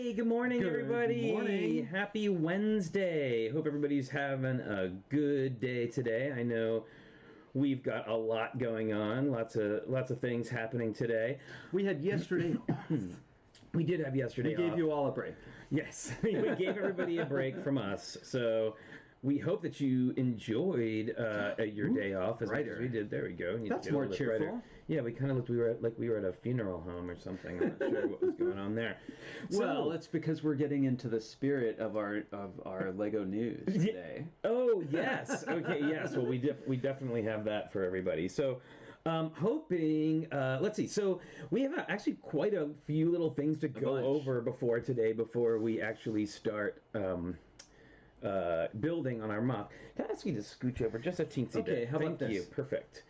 Hey, good morning, everybody. Morning. Happy Wednesday. Hope everybody's having a good day today. I know we've got a lot going on, lots of things happening today. We had yesterday off. We did have yesterday We gave off. you all a break. Yes, we gave everybody a break from us. So we hope that you enjoyed your day off as much as we did. There we go. That's more cheerful. Yeah, we kind of looked like we were at a funeral home or something. I'm not sure what was going on there. Well, it's because we're getting into the spirit of our Lego news today. Oh yes. Okay. Yes. Well, we definitely have that for everybody. So. Hoping, let's see. So we have actually quite a few little things to go over before we actually start building on our MOC. Can I ask you to scooch over just a teensy bit? Okay, how about this? Thank you. Perfect.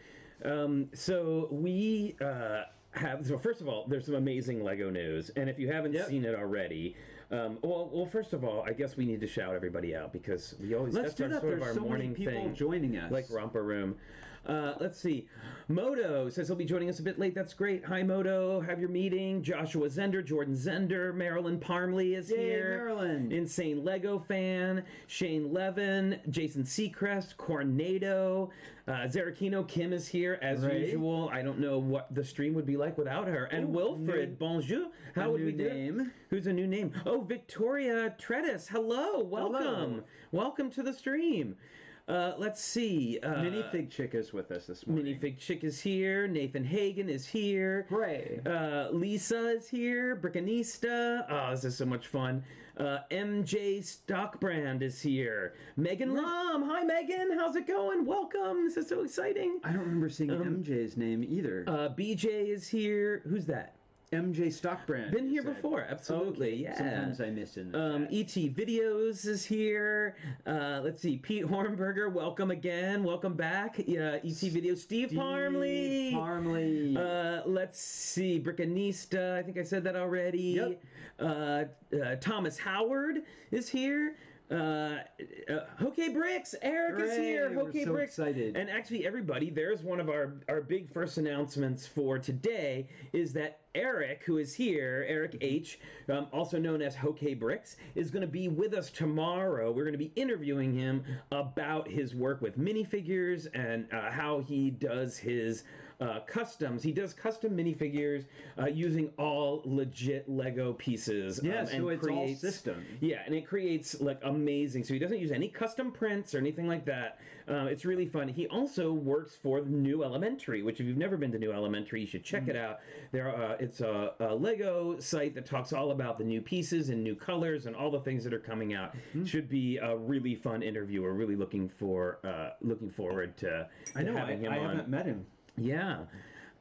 So we so first of all, there's some amazing Lego news, and if you haven't seen it already, well, first of all, I guess we need to shout everybody out because we always Let's do that. sort of There's our so morning many people thing, joining us, like Romper Room. Let's see. Moto says he'll be joining us a bit late. That's great. Hi, Moto. Have your meeting. Joshua Zender, Jordan Zender, Marilyn Parmley is here. Marilyn. Insane Lego fan. Shane Levin, Jason Seacrest, Cornado, Zarakino Kim is here as usual. I don't know what the stream would be like without her. And Wilfred, bonjour. How would we do? Who's a new name? Oh, Victoria Tredis. Hello. Welcome. Hello. Welcome to the stream. Let's see. Minifig Chick is with us this morning. Minifig Chick is here. Nathan Hagen is here. Hooray. Lisa is here. Brickanista. Oh, this is so much fun. MJ Stockbrand is here. Megan Lom. Hi, Megan. How's it going? Welcome. This is so exciting. I don't remember seeing MJ's name either. BJ is here. Who's that? MJ Stockbrand. Been here before, absolutely. Okay. Yeah. Sometimes I miss in the chat. ET Videos is here. Let's see, Pete Hornberger, welcome again. Welcome back. ET Videos, Steve Parmley. Let's see, Brickanista, I think I said that already. Yep. Thomas Howard is here. TrickyBricks, Eric is here. TrickyBricks, excited. And actually, everybody, there's one of our big first announcements for today is that Eric, who is here, Eric H., also known as TrickyBricks, is going to be with us tomorrow. We're going to be interviewing him about his work with minifigures and how he does his customs. He does custom minifigures using all legit Lego pieces. Yeah, so it's all system. Yeah, and it creates like amazing. So he doesn't use any custom prints or anything like that. It's really fun. He also works for New Elementary, which if you've never been to New Elementary, you should check it out. It's a Lego site that talks all about the new pieces and new colors and all the things that are coming out. Should be a really fun interview. We're really looking forward to having him on. I haven't met him. Yeah.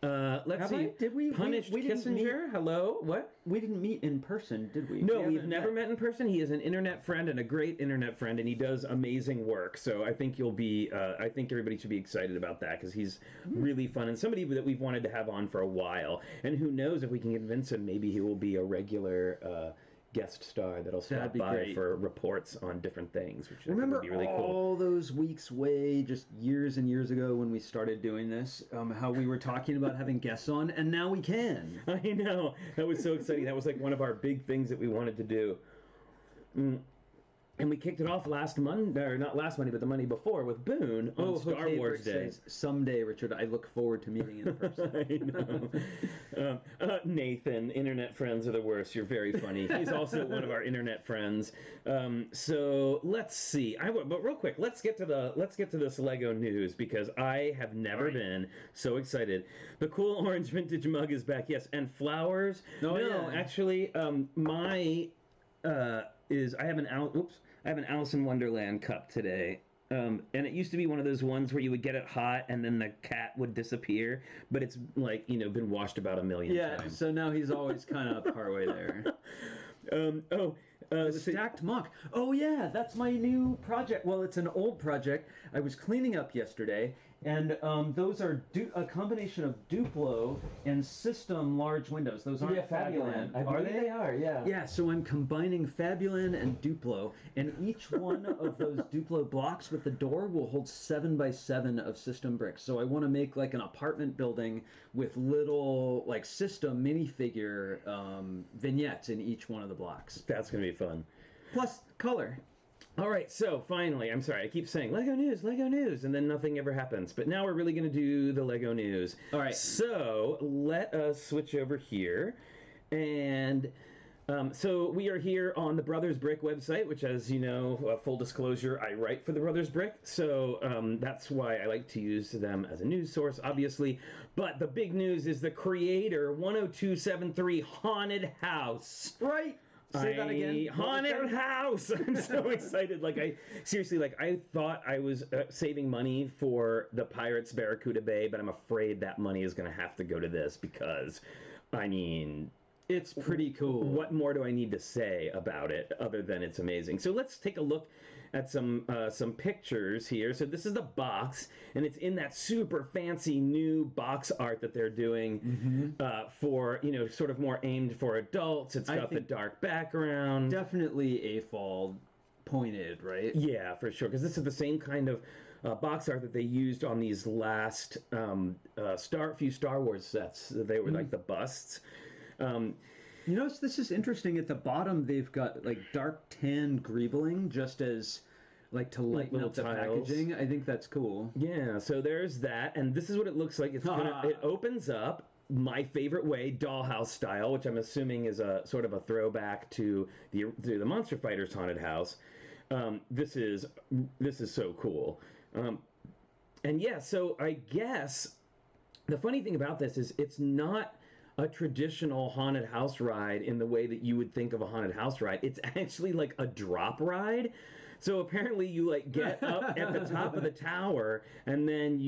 Let's see. Did we? Punished we didn't Kissinger. Hello. What? We didn't meet in person, did we? No, we've never met in person. He is an internet friend and a great internet friend, and he does amazing work. So I think you'll be. I think everybody should be excited about that because he's really fun and somebody that we've wanted to have on for a while. And who knows if we can convince him, maybe he will be a regular guest star that'll stop by for reports on different things, which remember would be really cool. All those weeks just years and years ago when we started doing this, how we were talking about having guests on, and now we can. I know. That was so exciting. That was like one of our big things that we wanted to do. And we kicked it off last Monday, or not last Monday, but the Monday before with Boone on Star Wars Day. Someday, Richard, I look forward to meeting in person. I know. Nathan, internet friends are the worst. You're very funny. He's also one of our internet friends. So let's see. But real quick, let's get to this Lego news because I have never been so excited. The cool orange vintage mug is back. Yes, and flowers. Actually, I have an Alice in Wonderland cup today. And it used to be one of those ones where you would get it hot and then the cat would disappear, but it's like, been washed about 1 million times. Yeah, so now he's always kind of partway there. The stacked MOC. Oh yeah, that's my new project. Well, it's an old project. I was cleaning up yesterday, And those are a combination of Duplo and System large windows. Those aren't Fabulan. I believe they are, yeah. Yeah, so I'm combining Fabulan and Duplo, and each one of those Duplo blocks with the door will hold 7x7 of System bricks. So I want to make like an apartment building with little like System minifigure vignettes in each one of the blocks. That's going to be fun. Plus color. All right, so finally, I'm sorry, I keep saying Lego news, and then nothing ever happens. But now we're really going to do the Lego news. All right. So let us switch over here. And so we are here on the Brothers Brick website, which, as you know, full disclosure, I write for the Brothers Brick. So that's why I like to use them as a news source, obviously. But the big news is the Creator 10273 Haunted House. Right. Say that again. Haunted house! I'm so excited. I thought I was saving money for the Pirates Barracuda Bay, but I'm afraid that money is going to have to go to this because, I mean, it's pretty cool. What more do I need to say about it other than it's amazing? So let's take a look at some pictures here. So this is the box, and it's in that super fancy new box art that they're doing for, sort of more aimed for adults. It's got the dark background. Definitely AFOL pointed, right? Yeah, for sure, because this is the same kind of box art that they used on these last few Star Wars sets. They were like the busts. You notice this is interesting. At the bottom, they've got like dark tan greebling, just as like to lighten up the packaging. I think that's cool. Yeah, so there's that, and this is what it looks like. It opens up my favorite way, dollhouse style, which I'm assuming is a sort of a throwback to the Monster Fighters haunted house. This is so cool. And yeah, so I guess the funny thing about this is it's not a traditional haunted house ride in the way that you would think of a haunted house ride. It's actually like a drop ride. So apparently you like get up at the top of the tower and then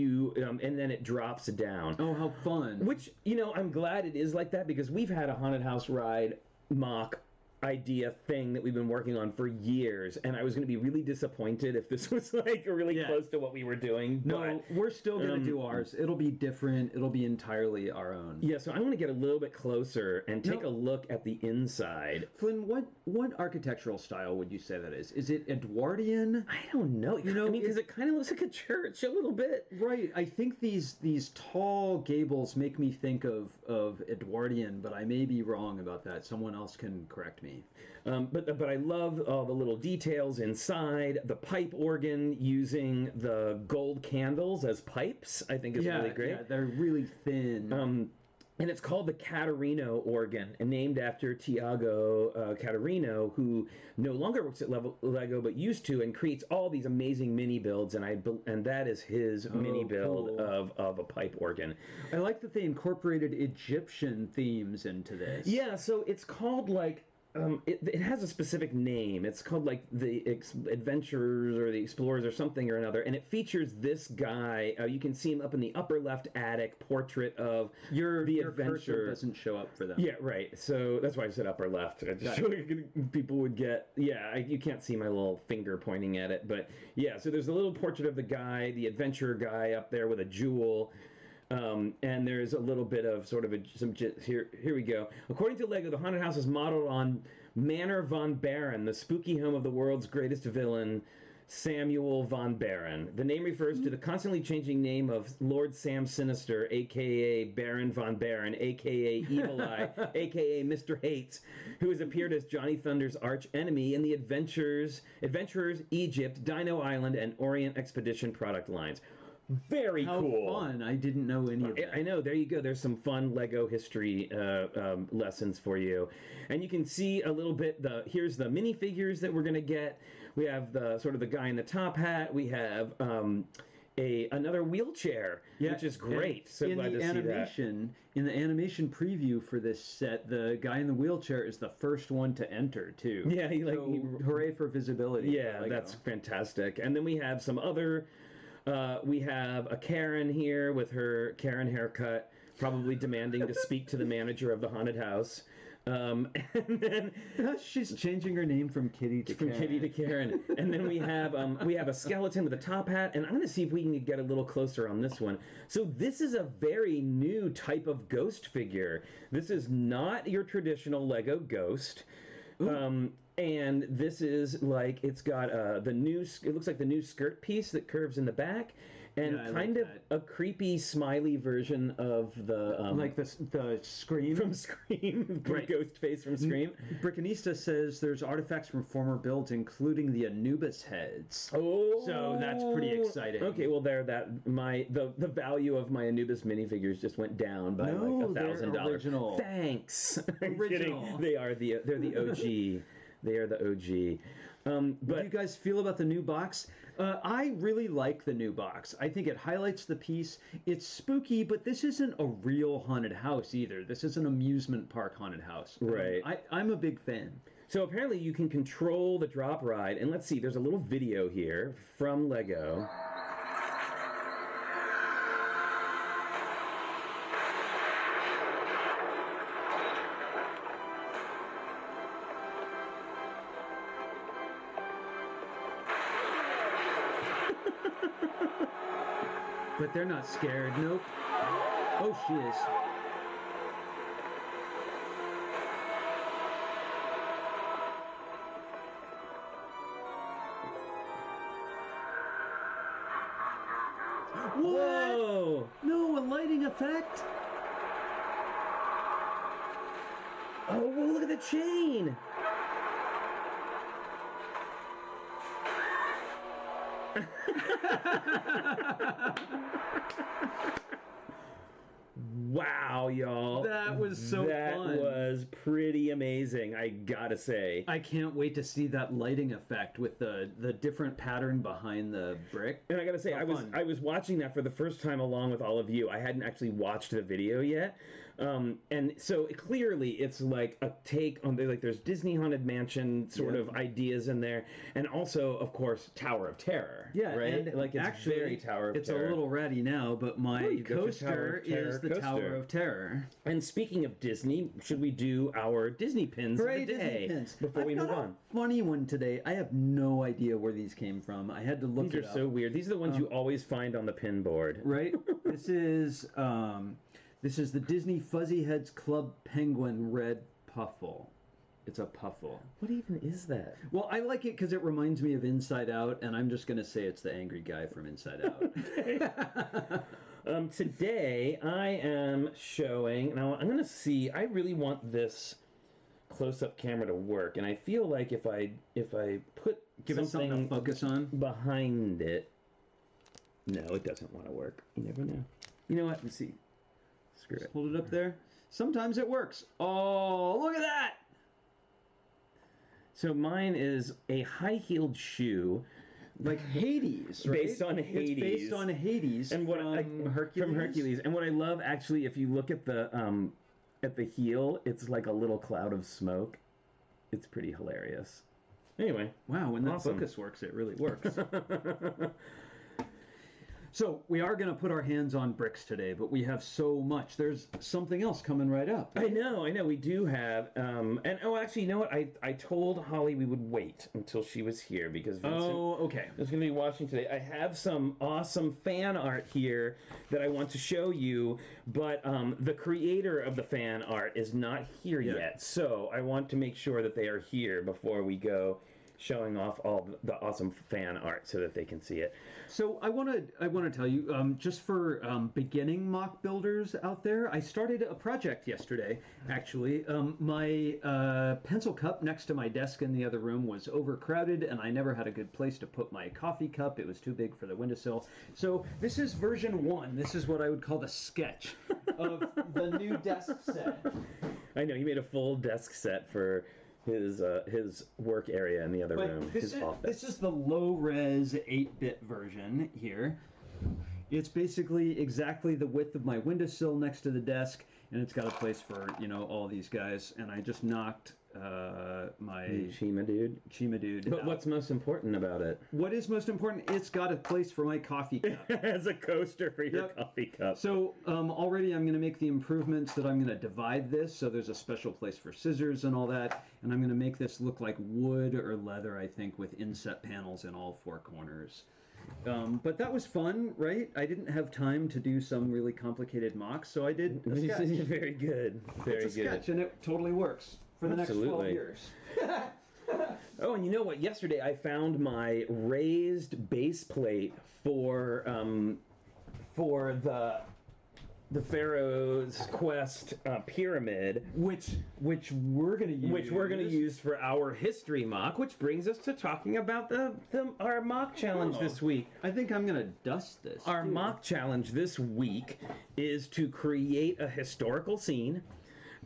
and then it drops down. Oh, how fun. Which, I'm glad it is like that because we've had a haunted house ride MOC idea thing that we've been working on for years, and I was going to be really disappointed if this was like really close to what we were doing. No, we're still going to do ours. It'll be different. It'll be entirely our own. Yeah, so I want to get a little bit closer and take a look at the inside. Flynn, what architectural style would you say that is? Is it Edwardian? I don't know. Because it kind of looks like a church a little bit. Right. I think these tall gables make me think of Edwardian, but I may be wrong about that. Someone else can correct me. But I love all the little details inside. The pipe organ using the gold candles as pipes, I think is really great. Yeah, they're really thin. And it's called the Caterino organ, and named after Tiago Caterino, who no longer works at Lego, but used to, and creates all these amazing mini builds. And that is his mini build of a pipe organ. I like that they incorporated Egyptian themes into this. Yeah, so it's called like. It has a specific name. It's called like the Adventurers or the Explorers or something or another, and it features this guy. You can see him up in the upper left attic portrait of your adventure. Cursor doesn't show up for them. Yeah, right. So that's why I said upper left. Just so people would get. Yeah, you can't see my little finger pointing at it, but yeah. So there's a little portrait of the guy, the adventurer guy, up there with a jewel. And there's a little bit of sort of here we go. According to Lego, the haunted house is modeled on Manor von Baron, the spooky home of the world's greatest villain, Samuel von Baron. The name refers to the constantly changing name of Lord Sam Sinister, a.k.a. Baron von Baron, a.k.a. Evil Eye, a.k.a. Mr. Hates, who has appeared as Johnny Thunder's arch enemy in the Adventurers, Egypt, Dino Island, and Orient Expedition product lines. Very cool. How fun. I didn't know any of that. I know. There you go. There's some fun Lego history lessons for you. And you can see a little bit, here's the minifigures that we're going to get. We have the sort of the guy in the top hat. We have another wheelchair, which is great. So glad to see that. In the animation preview for this set, the guy in the wheelchair is the first one to enter, too. Yeah. Hooray for visibility. Yeah, that's fantastic. And then we have some other... we have a Karen here with her Karen haircut, probably demanding to speak to the manager of the haunted house. And then She's changing her name from Kitty to from Karen. Kitty to Karen. And then we have a skeleton with a top hat, and I'm going to see if we can get a little closer on this one. So this is a very new type of ghost figure. This is not your traditional Lego ghost. And this is like, it's got it looks like the new skirt piece that curves in the back, and Yeah, I kind like of a creepy smiley version of the like the Scream. from Scream, Right. ghost face from Scream. Brickanista says there's artifacts from former builds, including the Anubis heads. Oh, So that's pretty exciting. Okay, well the value of my Anubis minifigures just went down by No, like they're $1,000. original. Thanks. I'm Original. kidding. They're the OG. They are the OG. What do But you guys feel about the new box? I really like the new box. I think it highlights the piece. It's spooky, but this isn't a real haunted house either. This is an amusement park haunted house. Right. I'm a big fan. so apparently you can control the drop ride, and let's see. There's a little video here from Lego. But they're not scared. Nope. Oh, she is. What? Whoa! No, a lighting effect? Oh, whoa, look at the chain! Wow, y'all. That was so That fun. was pretty amazing, I gotta say. I can't wait to see that lighting effect with the different pattern behind the brick. And I gotta say, How fun. I was watching that for the first time along with all of you. I hadn't actually watched the video yet. And so clearly it's like a take on there's Disney Haunted Mansion sort of ideas in there, and also of course Tower of Terror. Yeah, right. and Like it's actually, very Tower of it's Terror. a little ratty now, but my Oh, you got your Tower coaster of Terror is the coaster. Tower of Terror. And speaking of Disney, should we do our Disney pins Hooray, of the Disney day pins. before we I've move got a on? Funny one today. I have no idea where these came from. I had to look These it are up. so weird. These are the ones you always find on the pin board. Right? This is the Disney Fuzzy Heads Club Penguin Red Puffle. It's a puffle. What even is that? Well, I like it because it reminds me of Inside Out, and I'm just going to say it's the angry guy from Inside Out. Today I am showing. Now I'm going to see. I really want this close-up camera to work, and I feel like if I put Give it something to focus on. behind it, no, it doesn't want to work. You never know. You know what? Let's see. Screw it. Hold it up there. Sometimes it works. Oh, look at that! So mine is a high-heeled shoe. Like Hades, right? Based on Hades. It's based on Hades And what from Hercules. From Hercules. And what I love, actually, if you look at the heel, it's like a little cloud of smoke. It's pretty hilarious. Anyway. Wow, when that Awesome. focus works, it really works. So we are going to put our hands on bricks today, but we have so much. There's something else coming right up. I know. We do have, and actually, you know what? I told Holly we would wait until she was here because Vincent Okay. is going to be watching today. I have some awesome fan art here that I want to show you, but the creator of the fan art is not here yet. So I want to make sure that they are here before we go showing off all the awesome fan art so that they can see it. So I want to tell you, just for beginning mock builders out there, I started a project yesterday. Actually, my pencil cup next to my desk in the other room was overcrowded, and I never had a good place to put my coffee cup. It was too big for the windowsill. So this is version 1. This is what I would call the sketch of the new desk set. I know, he made a full desk set for his work area in the other room, his office. This is the low-res 8-bit version here. It's basically exactly the width of my windowsill next to the desk, and it's got a place for, you know, all these guys. And I just knocked my Chima dude. But out. what's most important about it? What is most important? It's got a place for my coffee cup. As a coaster for your coffee cup. So already I'm going to make the improvements that I'm going to divide this. So there's a special place for scissors and all that. And I'm going to make this look like wood or leather, I think, with inset panels in all four corners. But that was fun, right? I didn't have time to do some really complicated mocks, so I did a sketch. Very good. Very it's a good. sketch, and it totally works for the next 12 years. Oh, and you know what? Yesterday I found my raised base plate for the Pharaoh's Quest pyramid, which we're gonna use. For our history mock, which brings us to talking about our mock challenge this week. I think I'm gonna dust this. Our mock challenge this week is to create a historical scene.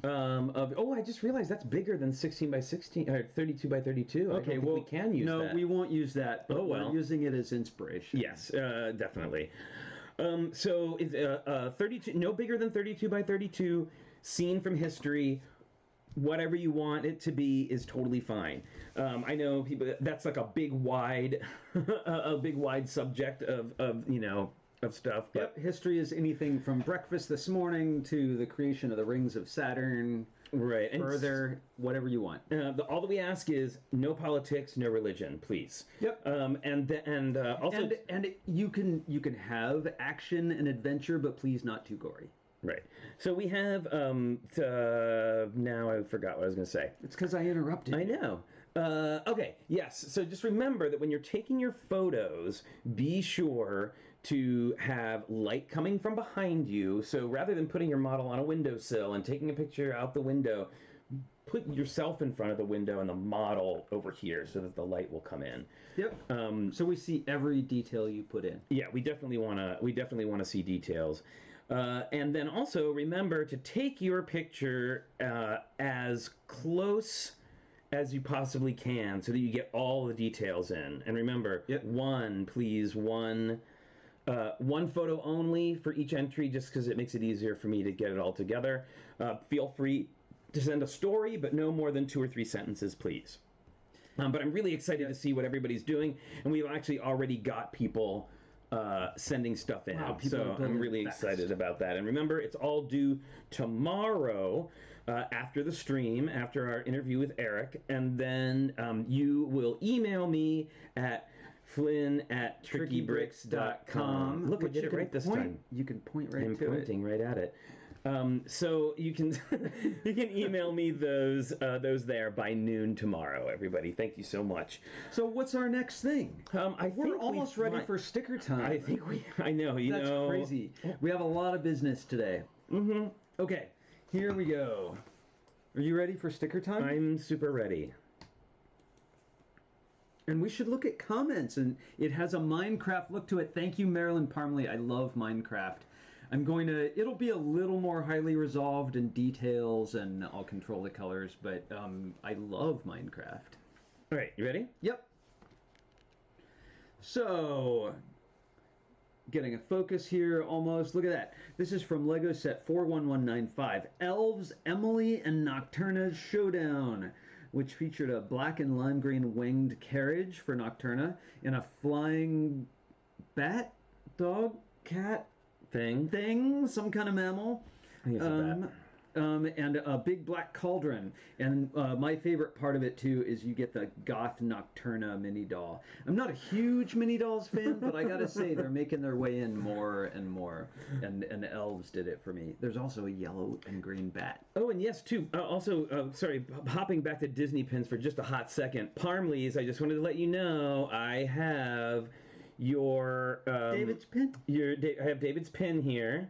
I just realized that's bigger than 16 by 16 or 32 by 32. Okay, well, we can use that. No, we won't use that. But we're using it as inspiration. Yes, definitely. So it's 32, no bigger than 32 by 32, scene from history. Whatever you want it to be is totally fine. I know people. That's like a big wide subject of stuff. But yep, history is anything from breakfast this morning to the creation of the rings of Saturn. Right. Further, whatever you want. All that we ask is no politics, no religion, please. Yep. Also, you can have action and adventure, but please not too gory. Right. So we have now I forgot what I was going to say. It's because I interrupted. I know. Okay. Yes. So just remember that when you're taking your photos, be sure to have light coming from behind you. So rather than putting your model on a windowsill and taking a picture out the window, put yourself in front of the window and the model over here so that the light will come in. Yep. So we see every detail you put in. Yeah, we definitely want to see details. And then also remember to take your picture as close as you possibly can so that you get all the details in. And remember, one photo only for each entry, just because it makes it easier for me to get it all together. Feel free to send a story, but no more than 2 or 3 sentences, please. But I'm really excited to see what everybody's doing, and we've actually already got people sending stuff in. Wow, so I'm really excited about that. And remember, it's all due tomorrow after the stream, after our interview with Eric, and then you will email me at flynn@trickybricks.com. Look, I did it right this time. You can point right I'm to it. I'm pointing right at it. So you can you can email me those there by noon tomorrow. Everybody, thank you so much. So what's our next thing? We're almost ready for sticker time. I think I know. That's crazy. We have a lot of business today. Mm-hmm. Okay, here we go. Are you ready for sticker time? I'm super ready. And we should look at comments, and it has a Minecraft look to it. Thank you, Marilyn Parmley. I love Minecraft. It'll be a little more highly resolved in details, and I'll control the colors, but I love Minecraft. All right, you ready? Yep. So, getting a focus here almost. Look at that. This is from Lego set 41195. Elves, Emily, and Nocturna's Showdown, which featured a black and lime green winged carriage for Nocturna and a flying bat, dog, cat thing, some kind of mammal. I think it's a bat. And a big black cauldron. And my favorite part of it, too, is you get the Goth Nocturna mini doll. I'm not a huge mini dolls fan, but I gotta say, they're making their way in more and more. And Elves did it for me. There's also a yellow and green bat. Oh, and yes, too. Sorry, hopping back to Disney pins for just a hot second. Parmleys, I just wanted to let you know, I have your... David's pin? I have David's pin here.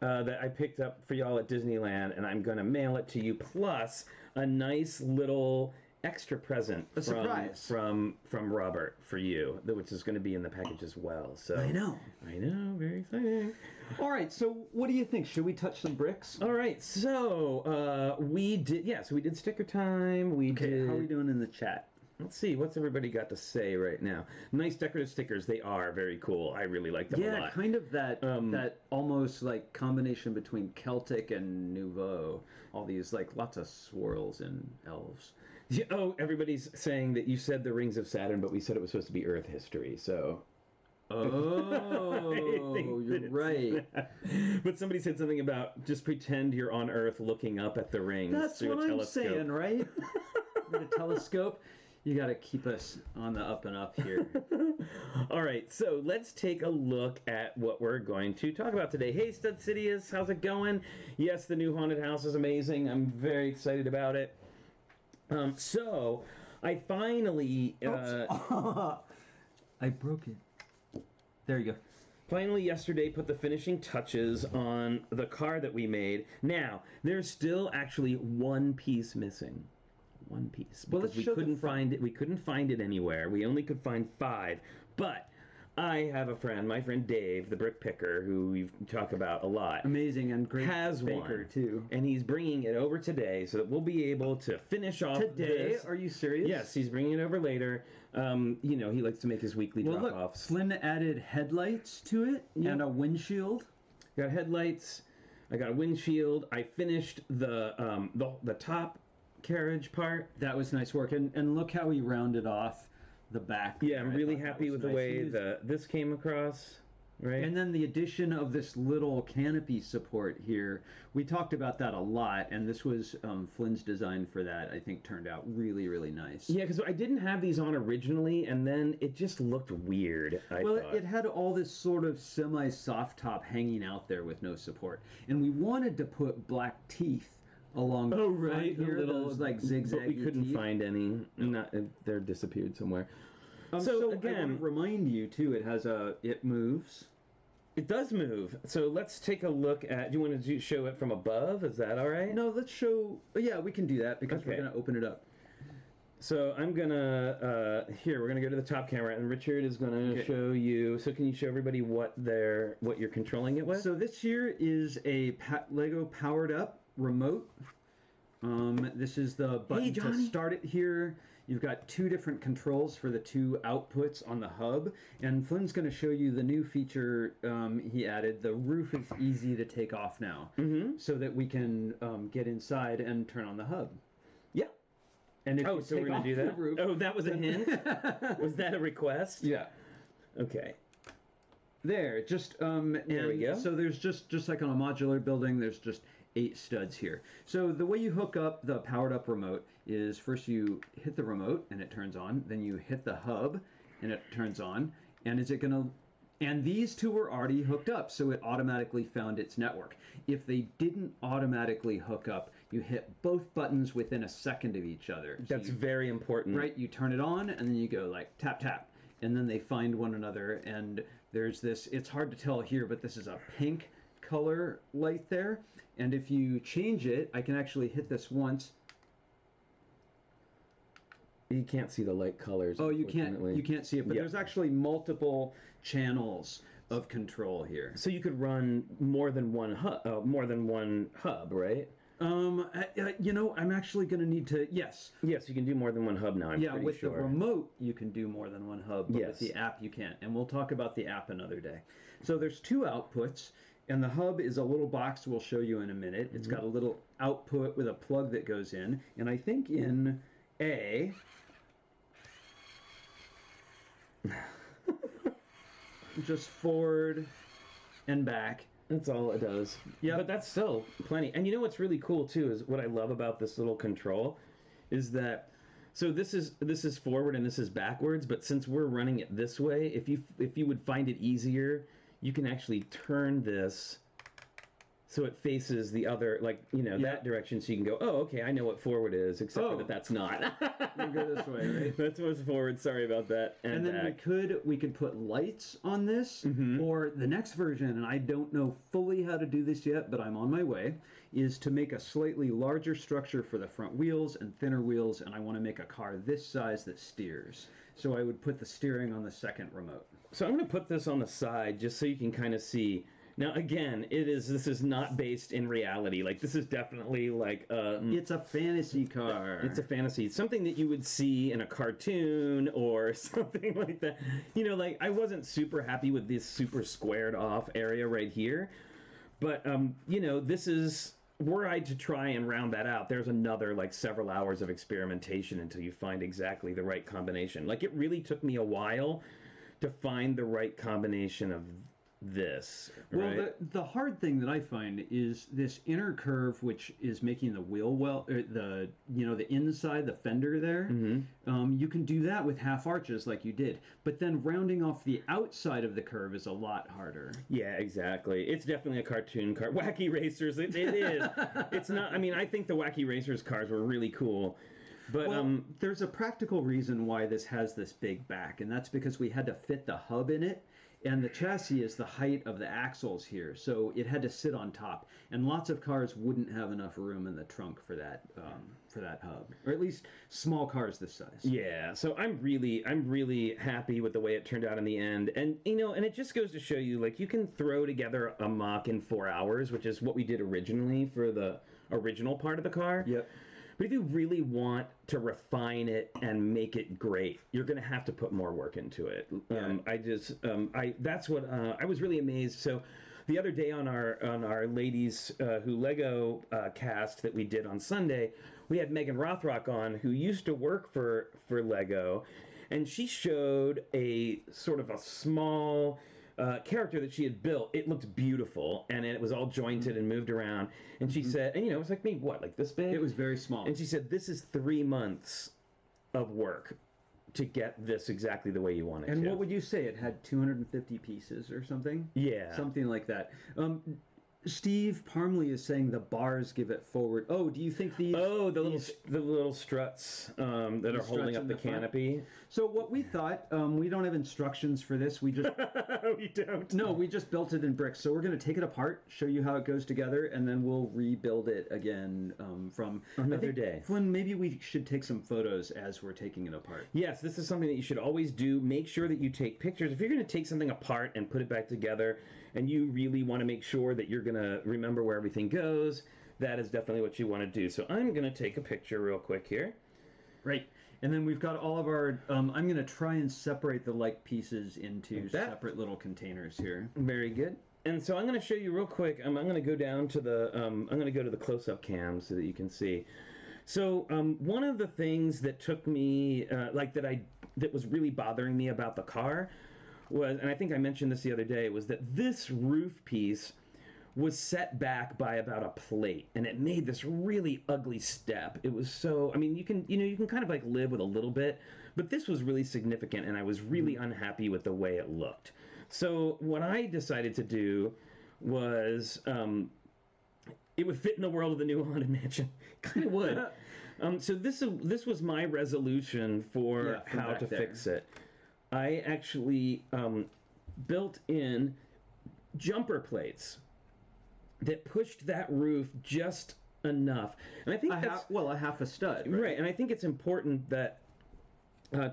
That I picked up for y'all at Disneyland, and I'm going to mail it to you, plus a nice little extra present surprise from Robert for you, which is going to be in the package as well. So I know, very exciting. All right, so what do you think? Should we touch some bricks? All right, so we did sticker time. How are we doing in the chat? Let's see, what's everybody got to say right now? Nice decorative stickers. They are very cool. I really like them a Yeah, lot. kind of that that almost like combination between Celtic and Nouveau. All these like lots of swirls and elves. Yeah, oh, everybody's saying that you said the Rings of Saturn, but we said it was supposed to be Earth history, so... Oh, you're right. But somebody said something about just pretend you're on Earth looking up at the rings That's through what a I'm telescope. saying, right? With a telescope. You got to keep us on the up and up here. All right, so let's take a look at what we're going to talk about today. Hey, Stud Cityus, how's it going? Yes, the new haunted house is amazing. I'm very excited about it. So, I finally... I broke it. There you go. Finally, yesterday, put the finishing touches on the car that we made. Now, there's still actually one piece missing. One piece. Well, Because let's we show the couldn't front. find it. We couldn't find it anywhere. We only could find 5. But I have a friend, my friend Dave, the brick picker, who we talk about a lot. Amazing and great Has baker, one too. And he's bringing it over today so that we'll be able to finish off Today? this. Are you serious? Yes, he's bringing it over later. You know, he likes to make his weekly Well, look, drop-offs. Flynn added headlights to it and a windshield. Got headlights. I got a windshield. I finished the top carriage part. That was nice work. And look how he rounded off the back. Yeah, I'm there. I really thought that happy was with the nice. way He used- this came across. Right. And then the addition of this little canopy support here, we talked about that a lot, and this was Flynn's design for that. I think turned out really, really nice. Yeah, because I didn't have these on originally, and then it just looked weird. I thought. It had all this sort of semi-soft top hanging out there with no support, and we wanted to put black teeth along the front here, those like zigzag. But we couldn't find any. Not they're disappeared somewhere. So again, I want to remind you too. It moves. It does move. So let's take a look at. Do you want to show it from above? Is that all right? No, let's show. Yeah, we can do that because we're Okay. going to open it up. So I'm gonna here. We're gonna go to the top camera, and Richard is gonna show you. So can you show everybody what you're controlling it with? So this here is a Lego powered up remote. This is the button to start it here. You've got 2 different controls for the 2 outputs on the hub, and Flynn's going to show you the new feature he added. The roof is easy to take off now, so that we can get inside and turn on the hub. Yeah. And if Oh, you so we're take gonna off do the that? roof, Oh, that was a hint? Was that a request? yeah. Okay. There, just There we go. So there's just like on a modular building, there's just 8 studs here. So the way you hook up the powered up remote is first you hit the remote and it turns on, then you hit the hub and it turns on, and these 2 were already hooked up, so it automatically found its network. If they didn't automatically hook up, you hit both buttons within a second of each other. So That's very important. right, you turn it on and then you go like tap tap, and then they find one another, and there's this, it's hard to tell here, but this is a pink color light there, and if you change it, I can actually hit this once. You can't see the light colors. Oh, you can't see it, but Yep. there's actually multiple channels of control here. So you could run more than one hub, right? I'm actually going to need to, yes. Yes, you can do more than one hub now. I'm pretty with sure. the remote, you can do more than one hub, but Yes. with the app, you can't. And we'll talk about the app another day. So there's 2 outputs, and the hub is a little box we'll show you in a minute. It's got a little output with a plug that goes in, and I think in A, just forward and back. That's all it does. Yep. But that's still plenty. And you know what's really cool too is what I love about this little control is that so this is forward and this is backwards, but since we're running it this way, if you would find it easier, you can actually turn this so it faces the other, that direction, so you can go, oh, okay, I know what forward is, except for that's not. You go this way, right? That's what's forward, sorry about that. And then back. we could put lights on this, or the next version, and I don't know fully how to do this yet, but I'm on my way, is to make a slightly larger structure for the front wheels and thinner wheels, and I want to make a car this size that steers. So I would put the steering on the second remote. So I'm going to put this on the side just so you can kind of see Now, again, this is not based in reality. Like, this is definitely like it's a fantasy car. It's a fantasy. Something that you would see in a cartoon or something like that. You know, like, I wasn't super happy with this super squared off area right here. But, you know, this is, were I to try and round that out, there's another, like, several hours of experimentation until you find exactly the right combination. Like, it really took me a while to find the right combination of this. Right? Well, the hard thing that I find is this inner curve, which is making the wheel the inside, the fender there. Mm-hmm. You can do that with half arches like you did, but then rounding off the outside of the curve is a lot harder. Yeah, exactly. It's definitely a cartoon car. Wacky Racers, it is. It's not. I mean, I think the Wacky Racers cars were really cool. But there's a practical reason why this has this big back, and that's because we had to fit the hub in it. And the chassis is the height of the axles here, so it had to sit on top. And lots of cars wouldn't have enough room in the trunk for that hub, or at least small cars this size. Yeah, so I'm really happy with the way it turned out in the end. And you know, and it just goes to show you, like, you can throw together a mock in 4 hours, which is what we did originally for the original part of the car. Yep. But if you really want to refine it and make it great, you're going to have to put more work into it. Yeah. That's what I was really amazed. So the other day on our Ladies Who Lego cast that we did on Sunday, we had Megan Rothrock on, who used to work for Lego, and she showed a sort of a small character that she had built. It looked beautiful, and it was all jointed and moved around. And she said, and you know, it was like maybe what, like this big? It was very small. And she said, this is 3 months of work to get this exactly the way you want it. And what would you say? It had 250 pieces or something? Yeah. Something like that. Steve Parmley is saying the bars give it forward. Oh, do you think these... Oh, the little struts that are holding up the canopy. So what we thought, we don't have instructions for this. We just... We don't. No, we just built it in bricks. So we're going to take it apart, show you how it goes together, and then we'll rebuild it again from... Another day. Flynn, maybe we should take some photos as we're taking it apart. Yes, this is something that you should always do. Make sure that you take pictures. If you're going to take something apart and put it back together, and you really want to make sure that you're going to remember where everything goes, that is definitely what you want to do. So I'm going to take a picture real quick here. Right. And then we've got all of our, I'm going to try and separate the like pieces into separate little containers here. Very good. And so I'm going to show you real quick. I'm going to go down to the, I'm going to go to the close-up cam so that you can see. So one of the things that took me, that was really bothering me about the car was, and I think I mentioned this the other day, was that this roof piece was set back by about a plate, and it made this really ugly step. It was so, I mean, you can kind of like live with a little bit, but this was really significant, and I was really unhappy with the way it looked. So what I decided to do was, it would fit in the world of the new Haunted Mansion. Kind of would. So this was my resolution for how to fix it. I actually built in jumper plates that pushed that roof just enough, and I think a half a stud, right? And I think it's important that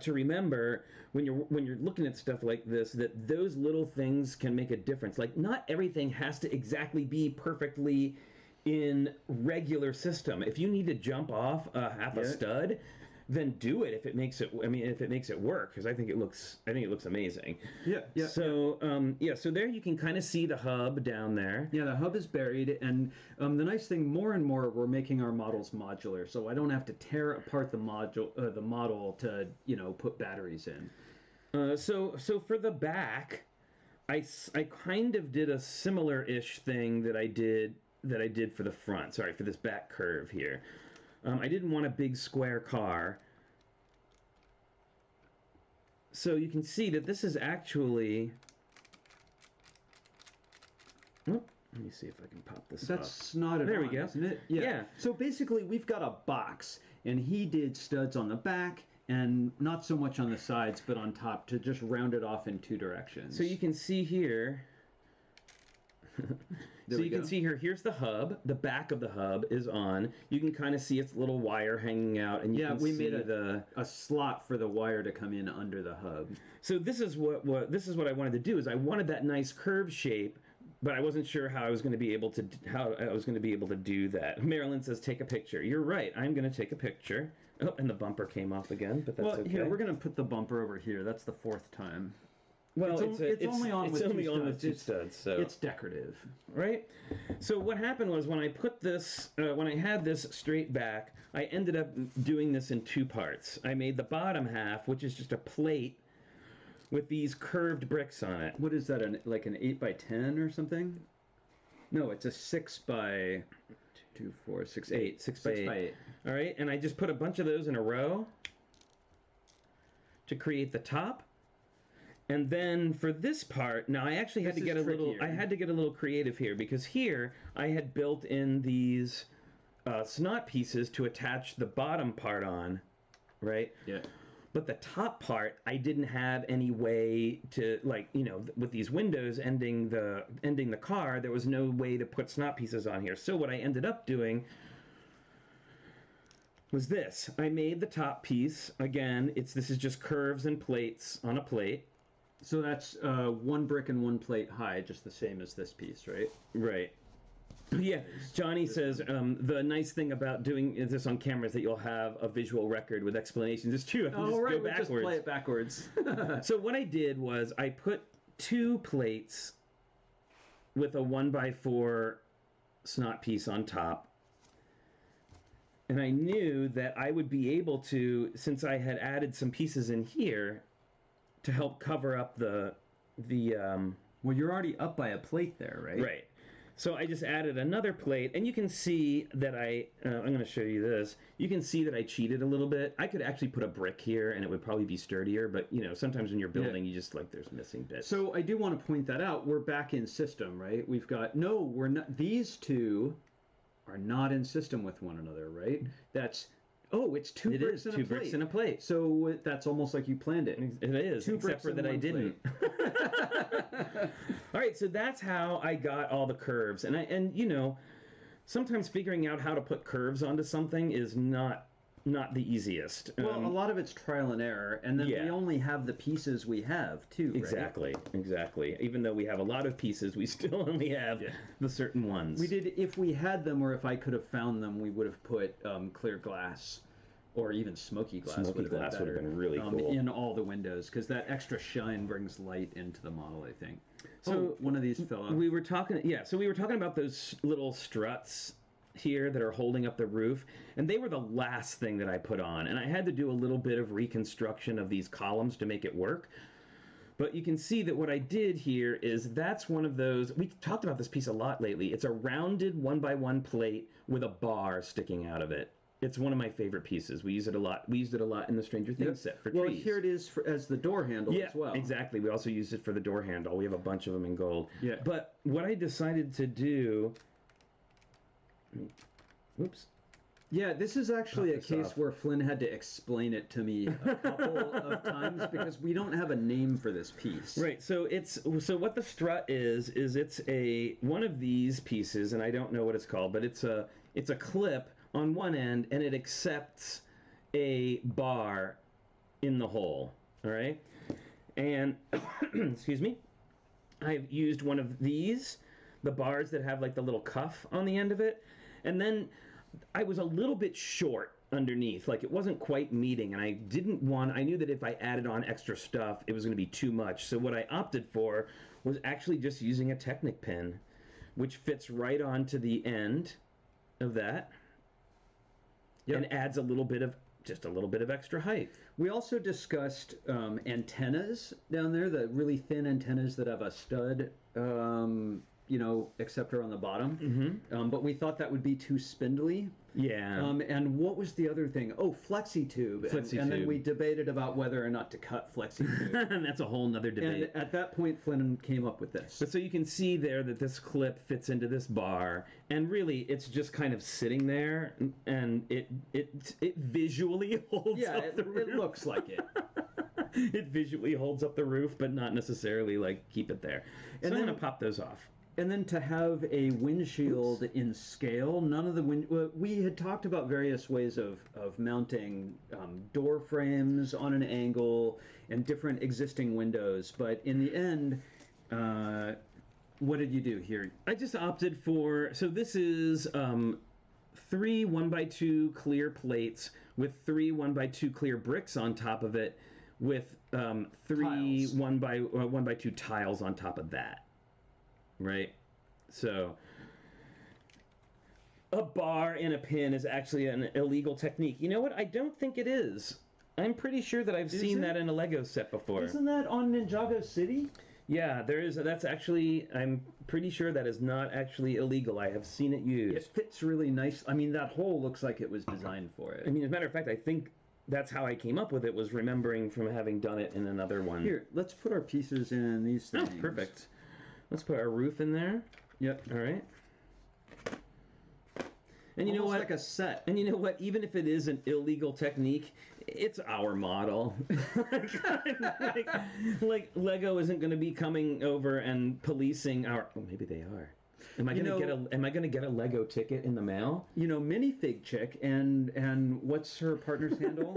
to remember when you're looking at stuff like this, that those little things can make a difference. Like, not everything has to exactly be perfectly in regular system. If you need to jump off half a stud, then do it if it makes it. I mean, if it makes it work, because I think it looks amazing. Yeah. So so there you can kind of see the hub down there. Yeah, the hub is buried, and the nice thing, more and more, we're making our models modular, so I don't have to tear apart the model to put batteries in. So for the back, I kind of did a similar-ish thing that I did for the front. Sorry, for this back curve here. I didn't want a big square car. So you can see that this is actually... Oh, let me see if I can pop this up. That's not at all, there we go. Isn't it? Yeah. So basically, we've got a box, and he did studs on the back, and not so much on the sides, but on top, to just round it off in 2 directions. So you can see here... So you can see here, here's the hub. The back of the hub is on. You can kind of see its little wire hanging out, and you can see made a slot for the wire to come in under the hub. So this is what I wanted to do, is I wanted that nice curve shape, but I wasn't sure how I was going to be able to do that. Marilyn says, "Take a picture." You're right. I'm going to take a picture. Oh, and the bumper came off again, but that's okay. Here, we're going to put the bumper over here. That's the 4th time. Well, it's only on with two studs, so it's decorative, right? So what happened was when I put this, when I had this straight back, I ended up doing this in 2 parts. I made the bottom half, which is just a plate with these curved bricks on it. What is that? Like an 8x10 or something? No, it's a 6x 2, 4, 6, 8. 6x8. All right, and I just put a bunch of those in a row to create the top. And then for this part, now I actually had to get a little creative here, because here I had built in these snot pieces to attach the bottom part on, right? Yeah. But the top part, I didn't have any way to, like, you know, with these windows ending the car, there was no way to put snot pieces on here. So what I ended up doing was this. I made the top piece, again, this is just curves and plates on a plate. So that's 1 brick and 1 plate high, just the same as this piece, right? Right. Yeah, Johnny says the nice thing about doing this on camera is that you'll have a visual record with explanations. It's true. I can just go backwards. Just play it backwards. So what I did was I put 2 plates with a 1x4 snot piece on top. And I knew that I would be able to, since I had added some pieces in here, to help cover up the well, you're already up by a plate there, right? Right. So I just added another plate, and you can see that I'm going to show you this. You can see that I cheated a little bit. I could actually put a brick here, and it would probably be sturdier, but, you know, sometimes when you're building, you just, like, there's missing bits. So I do want to point that out. We're back in system, right? We've got, we're not, these two are not in system with one another, right? That's, it's 2 bricks and a plate. 2 bricks and a plate. So that's almost like you planned it. It is, 2 except for that I didn't. All right, so that's how I got all the curves. And you know, sometimes figuring out how to put curves onto something is not the easiest. Well, a lot of it's trial and error, and then we only have the pieces we have, too, right? Exactly. Even though we have a lot of pieces, we still only have the certain ones. We did, if we had them, or if I could have found them, we would have put clear glass, or even smoky glass. Smoky glass would have been really cool. In all the windows, because that extra shine brings light into the model, I think. So one of these fell off. We were talking about those little struts here that are holding up the roof, and they were the last thing that I put on, and I had to do a little bit of reconstruction of these columns to make it work. But you can see that what I did here is that's one of those, we talked about this piece a lot lately. It's a rounded 1x1 plate with a bar sticking out of it. It's one of my favorite pieces. We use it a lot. We used it a lot in the Stranger Things set for trees. Well, here it is as the door handle as well. Exactly. We also used it for the door handle. We have a bunch of them in gold. Yeah. But what I decided to do... Whoops. Yeah, this is actually a case where Flynn had to explain it to me a couple of times because we don't have a name for this piece. Right. So what the strut is it's one of these pieces, and I don't know what it's called, but it's a clip on one end, and it accepts a bar in the hole. All right. And excuse me, I've used one of these, the bars that have like the little cuff on the end of it, and then I was a little bit short underneath, like it wasn't quite meeting, and I knew that if I added on extra stuff, it was going to be too much. So what I opted for was actually just using a Technic pin, which fits right onto the end of that, and adds a little bit of extra height. We also discussed antennas down there, the really thin antennas that have a stud, acceptor on the bottom. Mm-hmm. But we thought that would be too spindly. Yeah. And what was the other thing? Oh, flexi-tube. And then we debated about whether or not to cut flexi-tube. And that's a whole nother debate. And at that point, Flynn came up with this. But so you can see there that this clip fits into this bar, and really it's just kind of sitting there, and it visually holds up the roof. It looks like it. It visually holds up the roof, but not necessarily like keep it there. So I'm going to pop those off. And then to have a windshield in scale, none of the we had talked about various ways of mounting door frames on an angle and different existing windows, but in the end, what did you do here? I just opted for, so this is 3 1x2 clear plates with 3 1x2 clear bricks on top of it with 3 Tiles. 1x2 tiles on top of that. Right? So a bar in a pin is actually an illegal technique. You know what? I don't think it is. I'm pretty sure that I've seen that in a Lego set before. Isn't that on Ninjago City? Yeah, there is. That's actually, I'm pretty sure that is not actually illegal. I have seen it used. It fits really nice. I mean, that hole looks like it was designed for it. I mean, as a matter of fact, I think that's how I came up with it, was remembering from having done it in another one. Here, let's put our pieces in these things. Oh, perfect. Let's put our roof in there. Yep. All right. And you know what? Like a set. And you know what? Even if it is an illegal technique, it's our model. like Lego isn't going to be coming over and policing our. Oh, maybe they are. Am I going to get a Lego ticket in the mail? You know, Minifig Chick and what's her partner's handle?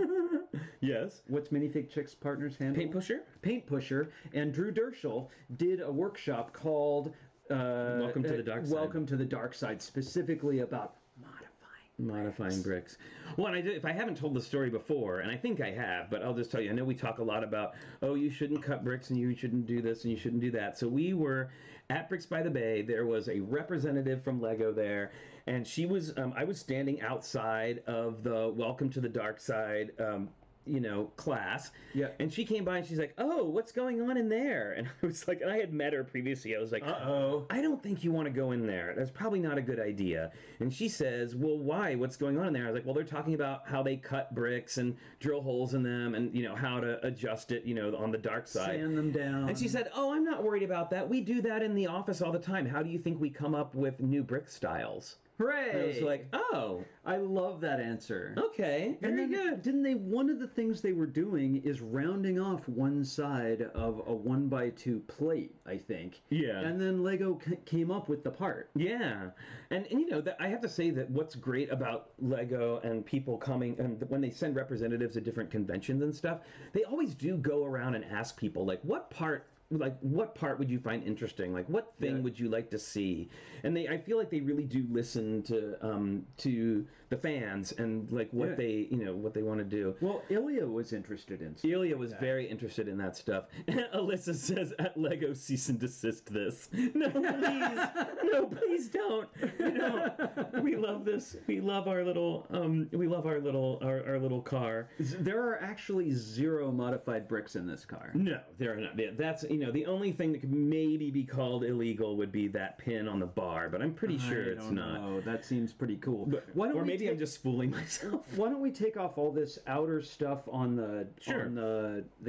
Yes. What's Minifig Chick's partner's handle? Paint Pusher. Paint Pusher. And Drew Dershel did a workshop called Welcome to the Dark Side. Welcome to the Dark Side, specifically about modifying bricks. Well, and if I haven't told the story before, and I think I have, but I'll just tell you, I know we talk a lot about, oh, you shouldn't cut bricks and you shouldn't do this and you shouldn't do that. So we were at Bricks by the Bay. There was a representative from Lego there, and she was, I was standing outside of the Welcome to the Dark Side class. Yeah. And she came by and she's like, oh, what's going on in there? And I was like, and I had met her previously. I was like, uh-oh. I don't think you want to go in there. That's probably not a good idea. And she says, well, why? What's going on in there? I was like, well, they're talking about how they cut bricks and drill holes in them and, how to adjust it, on the dark side. Sand them down. And she said, oh, I'm not worried about that. We do that in the office all the time. How do you think we come up with new brick styles? Hooray! And I was like, oh. I love that answer. Okay, very good. Didn't they, one of the things they were doing is rounding off one side of a 1x2 plate, I think. Yeah. And then Lego came up with the part. Yeah. And that I have to say that what's great about Lego and people coming, and when they send representatives at different conventions and stuff, they always do go around and ask people, what part would you find interesting? Like, what thing would you like to see? And I feel like they really do listen to the fans and what they want to do. Well, Ilya was interested in stuff. Ilya was very interested in that stuff. Alyssa says, at Lego, cease and desist this. No, please. No, please don't. We love this. We love our little, our little car. There are actually 0 modified bricks in this car. No, there are not. That's, the only thing that could maybe be called illegal would be that pin on the bar, but I'm pretty sure it's not. Oh, that seems pretty cool. Or maybe I'm just fooling myself. Why don't we take off all this outer stuff on the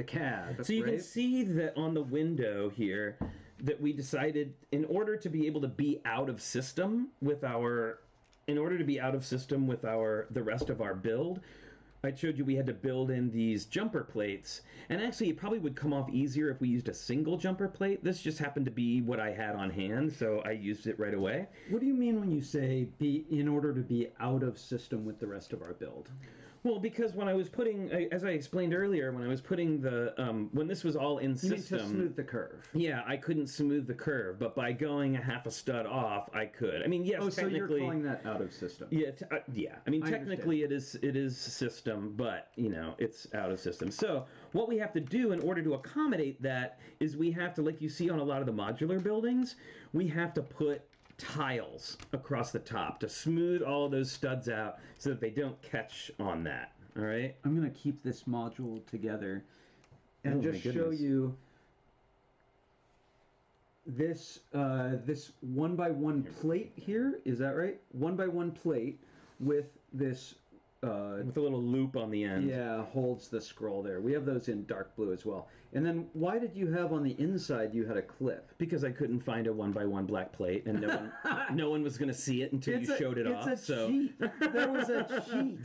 cab? So you can see that on the window here that we decided in order to be able to be out of system with the rest of our build, I showed you we had to build in these jumper plates, and actually it probably would come off easier if we used a single jumper plate. This just happened to be what I had on hand, so I used it right away. What do you mean when you say in order to be out of system with the rest of our build? Well, because when I was putting, as I explained earlier, when I was putting when this was all in system... You mean to smooth the curve. Yeah, I couldn't smooth the curve, but by going a half a stud off, I could. I mean, yes, technically... so you're calling that out of system. Yeah, yeah. I mean, technically it is system, but, it's out of system. So what we have to do in order to accommodate that is we have to, like you see on a lot of the modular buildings, we have to put tiles across the top to smooth all of those studs out so that they don't catch on that. All right? I'm going to keep this module together and just show you this 1x1 plate here. Is that right? 1x1 plate with this with a little loop on the end. Yeah, holds the scroll there. We have those in dark blue as well. And then why did you have on the inside you had a clip? Because I couldn't find a 1x1 black plate, and no one was going to see it until you showed it off. It's a cheat. There was a cheat.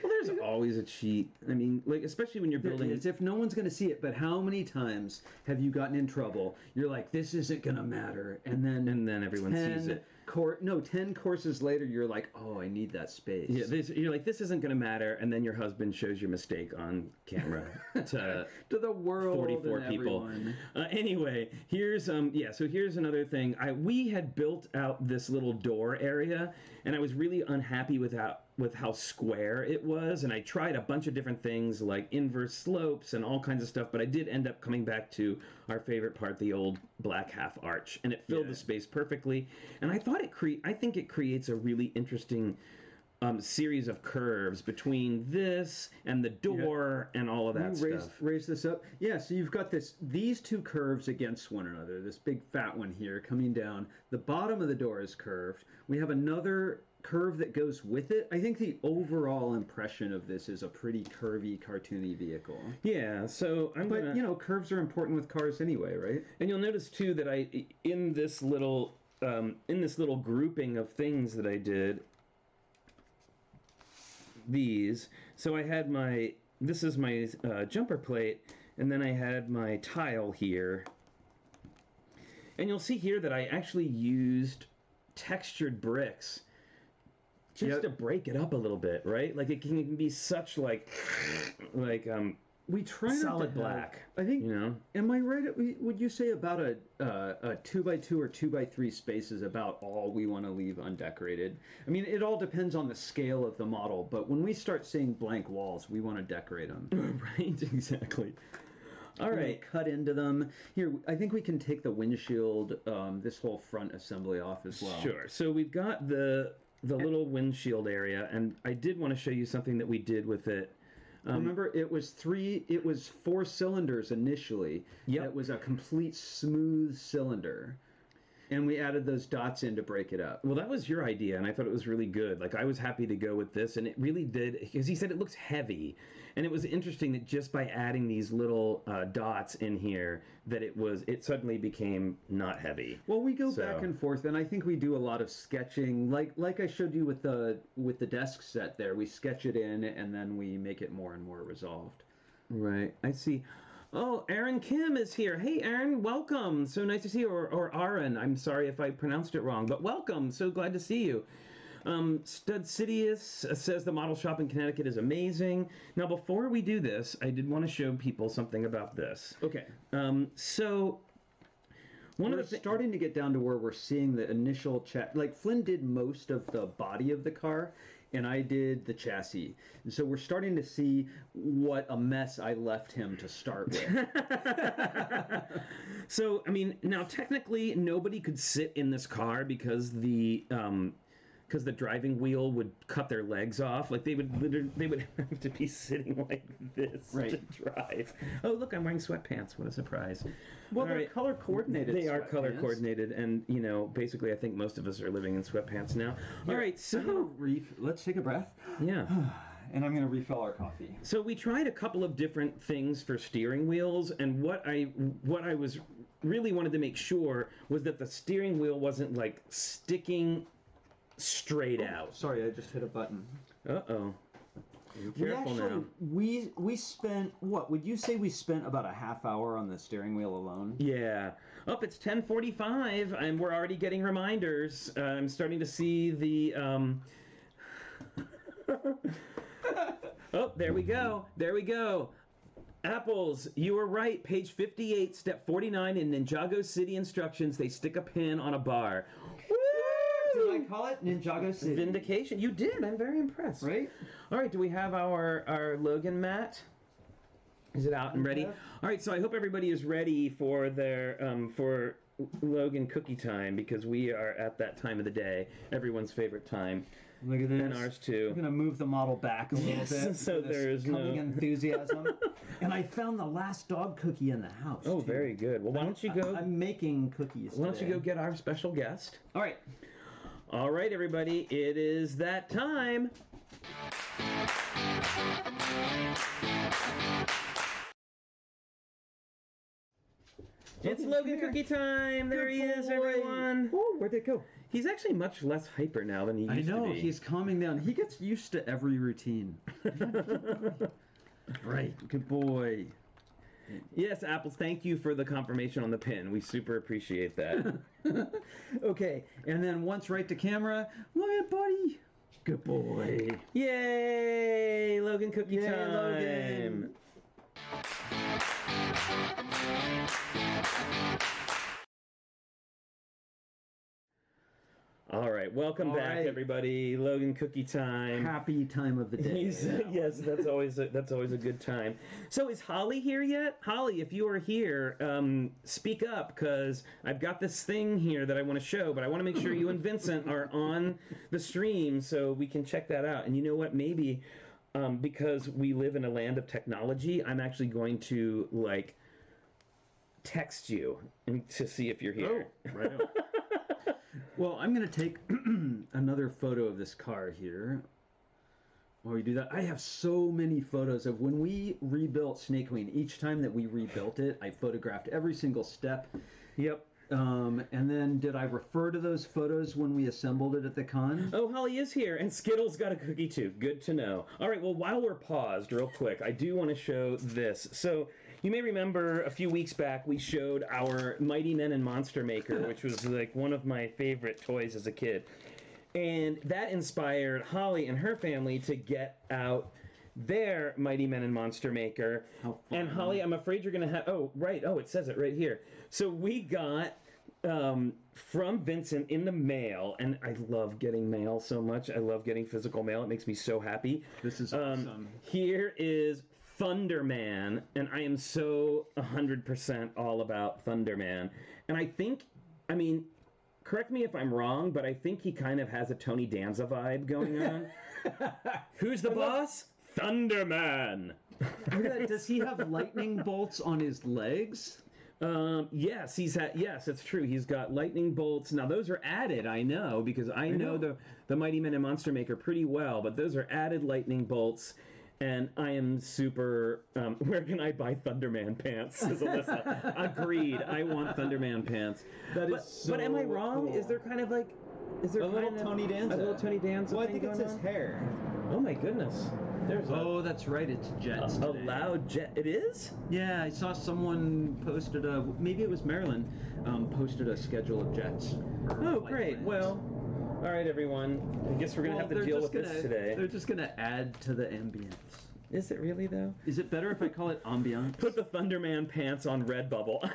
Well, there's always a cheat. I mean, especially when you're building. As if no one's going to see it. But how many times have you gotten in trouble? You're like, this isn't going to matter, and then everyone sees it. 10 courses later, you're like, oh, I need that space. Yeah, you're like, this isn't going to matter, and then your husband shows your mistake on camera to the world, 44 and people. Everyone. Anyway, here's so here's another thing. We had built out this little door area, and I was really unhappy with how square it was, and I tried a bunch of different things like inverse slopes and all kinds of stuff, but I did end up coming back to our favorite part, the old black half arch, and it filled the space perfectly. And I thought I think it creates a really interesting series of curves between this and the door and all of that stuff. Raise this up. Yeah, so you've got these two curves against one another. This big fat one here coming down. The bottom of the door is curved. We have another curve that goes with it. I think the overall impression of this is a pretty curvy, cartoony vehicle. Yeah, so curves are important with cars anyway, right? And you'll notice too that in this little grouping of things that I did, these. So I had this is my jumper plate, and then I had my tile here. And you'll see here that I actually used textured bricks just to break it up a little bit, right? Like it can be such we try solid black. I think. Am I right? Would you say about a 2x2 or 2x3 space is about all we want to leave undecorated? I mean, it all depends on the scale of the model, but when we start seeing blank walls, we want to decorate them. Right, exactly. All right, cut into them. Here, I think we can take the windshield, this whole front assembly off as well. Sure. So we've got the little windshield area, and I did want to show you something that we did with it. Remember, it was 4 cylinders initially. Yep. It was a complete smooth cylinder. And we added those dots in to break it up. Well, that was your idea, and I thought it was really good. Like, I was happy to go with this, and it really did, because he said it looks heavy. And it was interesting that just by adding these little dots in here, that it suddenly became not heavy. Well, we go back and forth, and I think we do a lot of sketching. Like I showed you with the desk set there, we sketch it in, and then we make it more and more resolved. Right, I see. Oh, Aaron Kim is here. Hey, Aaron, welcome. So nice to see you. Or Aaron. I'm sorry if I pronounced it wrong, but welcome. So glad to see you. Stud Sidious says the model shop in Connecticut is amazing. Now, before we do this, I did want to show people something about this. Okay. So we're starting to get down to where we're seeing the initial like Flynn did most of the body of the car, and I did the chassis. And so we're starting to see what a mess I left him to start with. So, I mean, now technically nobody could sit in this car because the driving wheel would cut their legs off. Like they would have to be sitting like this to drive. Oh, look, I'm wearing sweatpants. What a surprise. Well, they're color coordinated. They are color coordinated, and basically I think most of us are living in sweatpants now. All right, so let's take a breath. Yeah. And I'm going to refill our coffee. So we tried a couple of different things for steering wheels, and what I was really wanted to make sure was that the steering wheel wasn't like sticking straight out. Sorry, I just hit a button. Uh-oh. Careful now. We spent, what, would you say we spent about a half hour on the steering wheel alone? Yeah. Oh, it's 10:45, and we're already getting reminders. I'm starting to see the, Oh, there we go. There we go. Apples, you were right. Page 58, step 49 in Ninjago City instructions. They stick a pin on a bar. Did I call it Ninjago City? Vindication. You did. I'm very impressed. Right? All right. Do we have our Logan mat? Is it out and ready? All right. So I hope everybody is ready for their for Logan cookie time, because we are at that time of the day, everyone's favorite time. Look at this. And ours too. I'm going to move the model back a little bit. So there's coming enthusiasm. And I found the last dog cookie in the house. Oh, too. Very good. Well, why don't you go? I'm making cookies. Why don't you go get our special guest? All right. All right, everybody. It is that time. It's Logan cookie time. There he is, everyone. Oh, where'd it go? He's actually much less hyper now than he used to be. I know, he's calming down. He gets used to every routine. Right. Good boy. Yes, Apples, thank you for the confirmation on the pin. We super appreciate that. Okay, and then once right to camera. Look at buddy. Good boy. Yay! Logan cookie Yay, time. Logan. All right, welcome All back, right. everybody. Logan cookie time. Happy time of the day. Yes, that's always a good time. So is Holly here yet? Holly, if you are here, speak up, because I've got this thing here that I want to show, but I want to make sure you and Vincent are on the stream so we can check that out. And you know what? Maybe because we live in a land of technology, I'm actually going to like text you and to see if you're here. Oh, right on. Well, I'm going to take another photo of this car here. While we do that, I have so many photos of when we rebuilt Snake Queen. Each time that we rebuilt it, I photographed every single step. Yep. And then did I refer to those photos when we assembled it at the con? Oh, Holly is here, and Skittles got a cookie too. Good to know. All right, well, while we're paused real quick, I do want to show this. So you may remember a few weeks back we showed our Mighty Men and Monster Maker, which was like one of my favorite toys as a kid. And that inspired Holly and her family to get out their Mighty Men and Monster Maker. And Holly, I'm afraid you're going to have... Oh, right. Oh, it says it right here. So we got from Vincent in the mail, and I love getting mail so much. I love getting physical mail. It makes me so happy. This is awesome. Here is Thunderman, and I am so 100% all about Thunderman. And I think, I mean, correct me if I'm wrong, but I think he kind of has a Tony Danza vibe going on. Who's the boss? Thunderman. Does he have lightning bolts on his legs? Yes, yes, it's true. He's got lightning bolts. Now those are added, I know, because I know the Mighty Men and Monster Maker pretty well, but those are added lightning bolts. And I am super, where can I buy Thunderman pants? Says Alyssa. Agreed. I want Thunderman pants. But am I wrong? Cool. Is there kind of like, is there a little Tony Danza? A little Tony Danza Well, I thing think it's going his on? hair. Oh my goodness. There's that's right. It's jets. a loud jet. It is? Yeah, I saw someone posted maybe it was Marilyn, posted a schedule of jets. Oh, great. Plans. Well, all right, everyone. I guess we're going to have to deal with this today. They're just going to add to the ambience. Is it really, though? Is it better if I call it ambiance? Put the Thunderman pants on Redbubble.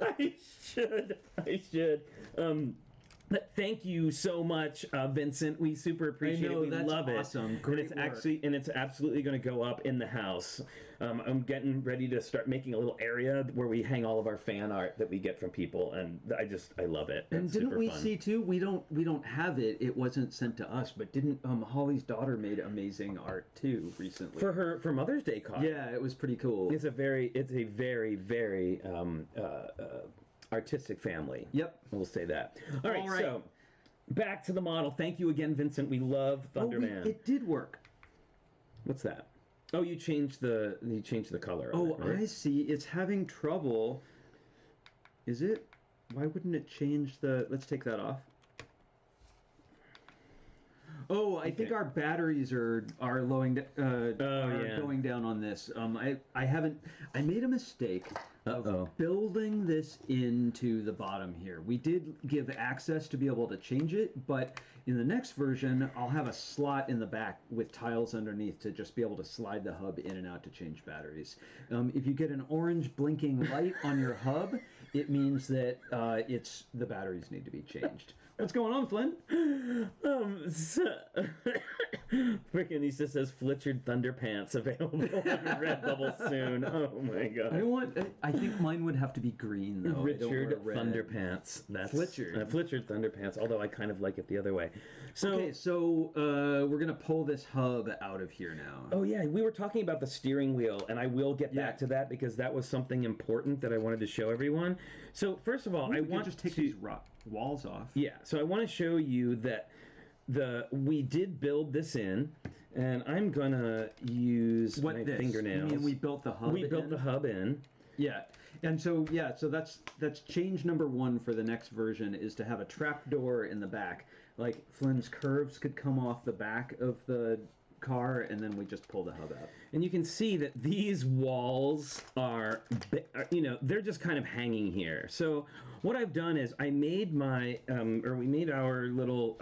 I should. But thank you so much, Vincent. We super appreciate it. We love it. Awesome. Great work. It's absolutely going to go up in the house. I'm getting ready to start making a little area where we hang all of our fan art that we get from people, and I love it. And didn't we see too? We don't have it. It wasn't sent to us, but didn't Holly's daughter made amazing art too recently for Mother's Day card? Yeah, it was pretty cool. It's a very artistic family. Yep. We'll say that. All right, so back to the model. Thank you again, Vincent. We love Thunderman. It did work. What's that? Oh, you changed the color. Oh, right? I see. It's having trouble. Is it? Why wouldn't it change the... Let's take that off. Oh, I think our batteries are going down on this. I made a mistake of building this into the bottom here. We did give access to be able to change it, but in the next version, I'll have a slot in the back with tiles underneath to just be able to slide the hub in and out to change batteries. If you get an orange blinking light on your hub, it means that the batteries need to be changed. What's going on, Flynn? Freaking Lisa says Flitchard Thunderpants available on Redbubble soon. Oh my god. I think mine would have to be green though. Richard Thunderpants. That's Flitchard. Flitchard Thunderpants. Although I kind of like it the other way. So we're gonna pull this hub out of here now. Oh yeah, we were talking about the steering wheel, and I will get back to that because that was something important that I wanted to show everyone. So first of all, I want to just take these walls off. Yeah, so I want to show you that we did build this in, and I'm gonna use my fingernails. You mean we built the hub? We built the hub in. Yeah, and so that's change number 1 for the next version is to have a trap door in the back. Like Flynn's curves could come off the back of the car, and then we just pull the hub out. And you can see that these walls are, you know, they're just kind of hanging here. So what I've done is I made my, we made our little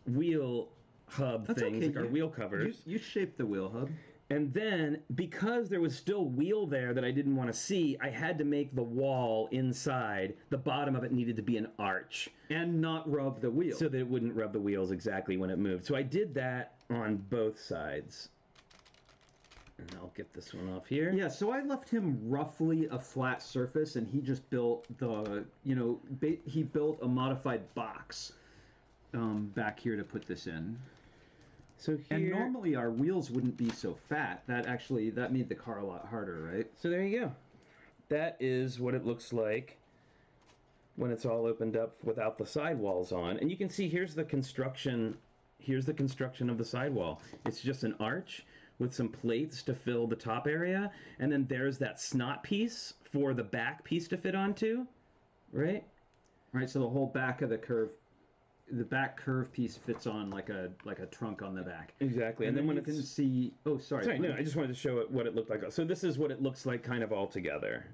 wheel hub things, okay. like our wheel covers. You shaped the wheel hub. And then, because there was still wheel there that I didn't want to see, I had to make the wall inside. The bottom of it needed to be an arch. And not rub the wheel. So that it wouldn't rub the wheels exactly when it moved. So I did that on both sides. And I'll get this one off here. Yeah, so I left him roughly a flat surface, and he just built the, you know, he built a modified box back here to put this in. So here, and normally our wheels wouldn't be so fat. That made the car a lot harder, right? So there you go. That is what it looks like when it's all opened up without the sidewalls on. And you can see here's the construction of the sidewall. It's just an arch with some plates to fill the top area, and then there's that snot piece for the back piece to fit onto, right? Right, so the whole back of the back curve piece fits on like a trunk on the back. Exactly. And then when you can see, oh, sorry. No, I just wanted to show it what it looked like. So this is what it looks like kind of all together.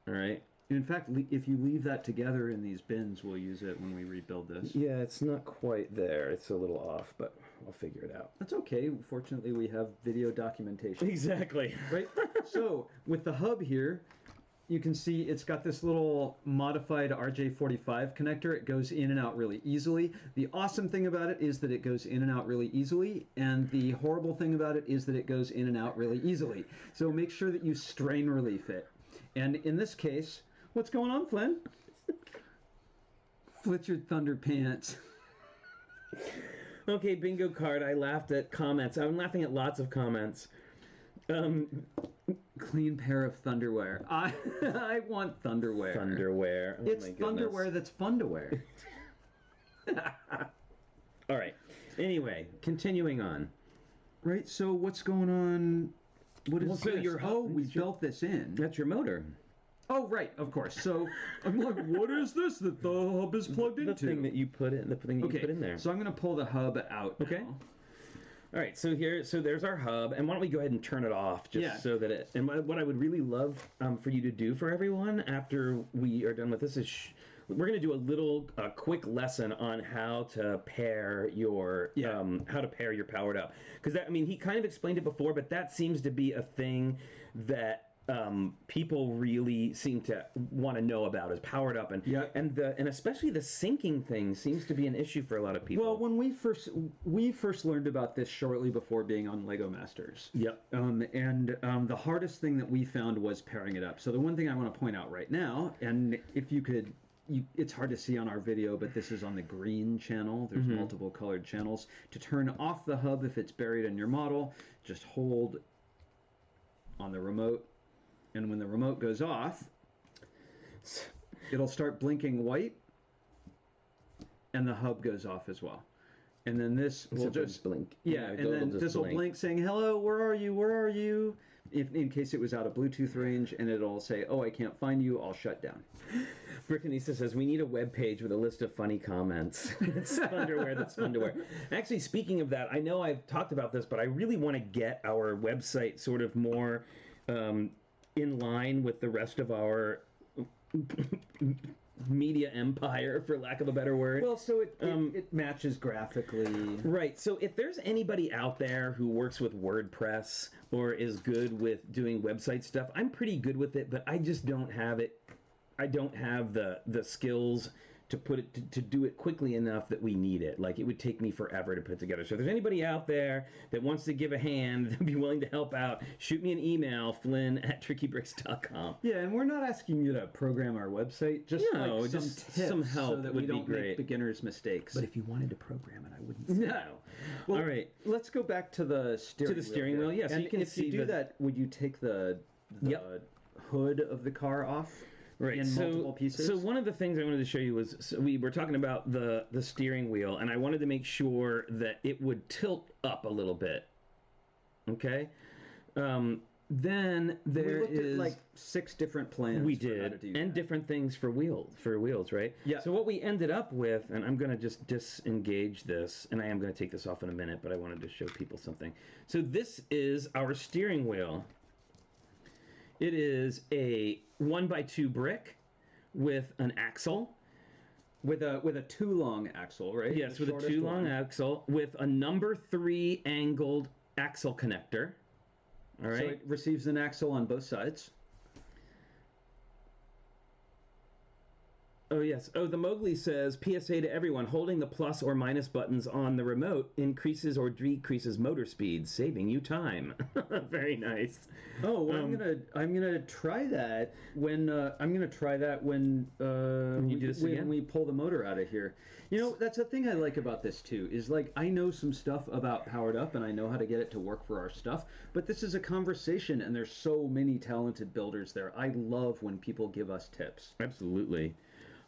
All right. In fact, if you leave that together in these bins, we'll use it when we rebuild this. Yeah, it's not quite there. It's a little off, but I'll figure it out. That's okay. Fortunately, we have video documentation. Exactly. Right? So, with the hub here, you can see it's got this little modified RJ45 connector. It goes in and out really easily. The awesome thing about it is that it goes in and out really easily, and the horrible thing about it is that it goes in and out really easily. So make sure that you strain relief it. And in this case, what's going on, Flynn? Richard Thunder Pants. Okay, bingo card. I laughed at comments. I'm laughing at lots of comments. Clean pair of thunderwear. I want thunderwear. Thunderwear. Oh, it's thunderwear that's fun to wear. All right. Anyway, continuing on. Right. So what's going on? What is this? We built this in. That's your motor. Oh, right. Of course. So I'm like, what is this that the hub is plugged into? The thing that you put in. The thing that you put in there. So I'm going to pull the hub out. Okay. Now. All right, so there's our hub, and why don't we go ahead and turn it off, just so that it. And what I would really love for you to do for everyone after we are done with this is, we're going to do a quick lesson on how to pair your powered up, because he kind of explained it before, but that seems to be a thing that people really seem to want to know about, is powered up, and especially the syncing thing seems to be an issue for a lot of people. Well, when we first learned about this shortly before being on Lego Masters. Yep. The hardest thing that we found was pairing it up. So the one thing I want to point out right now, and if you could, it's hard to see on our video, but this is on the green channel. There's multiple colored channels. To turn off the hub if it's buried in your model, just hold on the remote. And when the remote goes off, it'll start blinking white, and the hub goes off as well. And then this will just blink. Yeah, and then this will blink saying, "Hello, where are you? Where are you?" In case it was out of Bluetooth range, and it'll say, "Oh, I can't find you. I'll shut down." Brickanista says, we need a web page with a list of funny comments. It's underwear that's fun to wear. Actually, speaking of that, I know I've talked about this, but I really want to get our website sort of more in line with the rest of our media empire, for lack of a better word. Well, so it matches graphically. Right. So if there's anybody out there who works with WordPress or is good with doing website stuff, I'm pretty good with it, but I just don't have it. I don't have the skills to put it to do it quickly enough that we need it. Like, it would take me forever to put together. So if there's anybody out there that wants to give a hand, that'd be willing to help out, shoot me an email, flynn@trickybricks.com. Yeah, and we're not asking you to program our website, just some help, so that we don't make beginners' mistakes. But if you wanted to program it, I wouldn't say no. Well, all right, let's go back to the steering wheel. Yeah, so and you can if you do that, would you take the hood of the car off? Right. In multiple pieces. So one of the things I wanted to show you was, we were talking about the steering wheel, and I wanted to make sure that it would tilt up a little bit. Okay. then there we looked is at like 6 different plans. we for how to did, do and that. different things for wheels, right? Yeah. So what we ended up with, and I'm going to just disengage this, and I am going to take this off in a minute, but I wanted to show people something. So this is our steering wheel. It is a 1x2 brick with an axle. With a 2-long axle, right? Yes, The with a shortest 2-long one. axle with a number 3 angled axle connector. All right. So it receives an axle on both sides. Oh, yes. Oh, the Mowgli says, PSA to everyone, holding the plus or minus buttons on the remote increases or decreases motor speed, saving you time. Very nice. Oh, well, I'm gonna try that when you do this when again? we pull the motor out of here. You know, that's the thing I like about this too, is like I know some stuff about Powered Up and I know how to get it to work for our stuff, but this is a conversation and there's so many talented builders there. I love when people give us tips. Absolutely.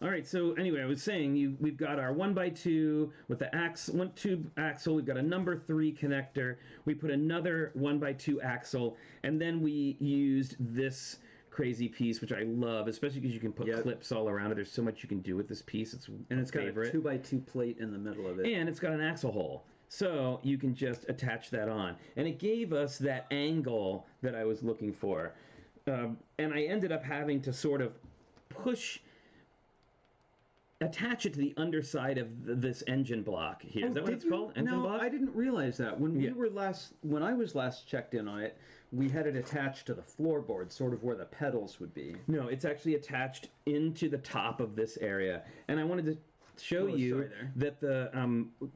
All right, so anyway, I was saying we've got our 1x2 with the one tube axle. We've got a number 3 connector. We put another 1x2 axle, and then we used this crazy piece, which I love, especially because you can put clips all around it. There's so much you can do with this piece. It's got a 2x2 plate in the middle of it, and it's got an axle hole, so you can just attach that on, and it gave us that angle that I was looking for, and I ended up having to sort of attach it to the underside of this engine block here. Is that what it's called? Engine block? I didn't realize that. When I was last checked in on it, we had it attached to the floorboard, sort of where the pedals would be. No, it's actually attached into the top of this area. And I wanted to show you that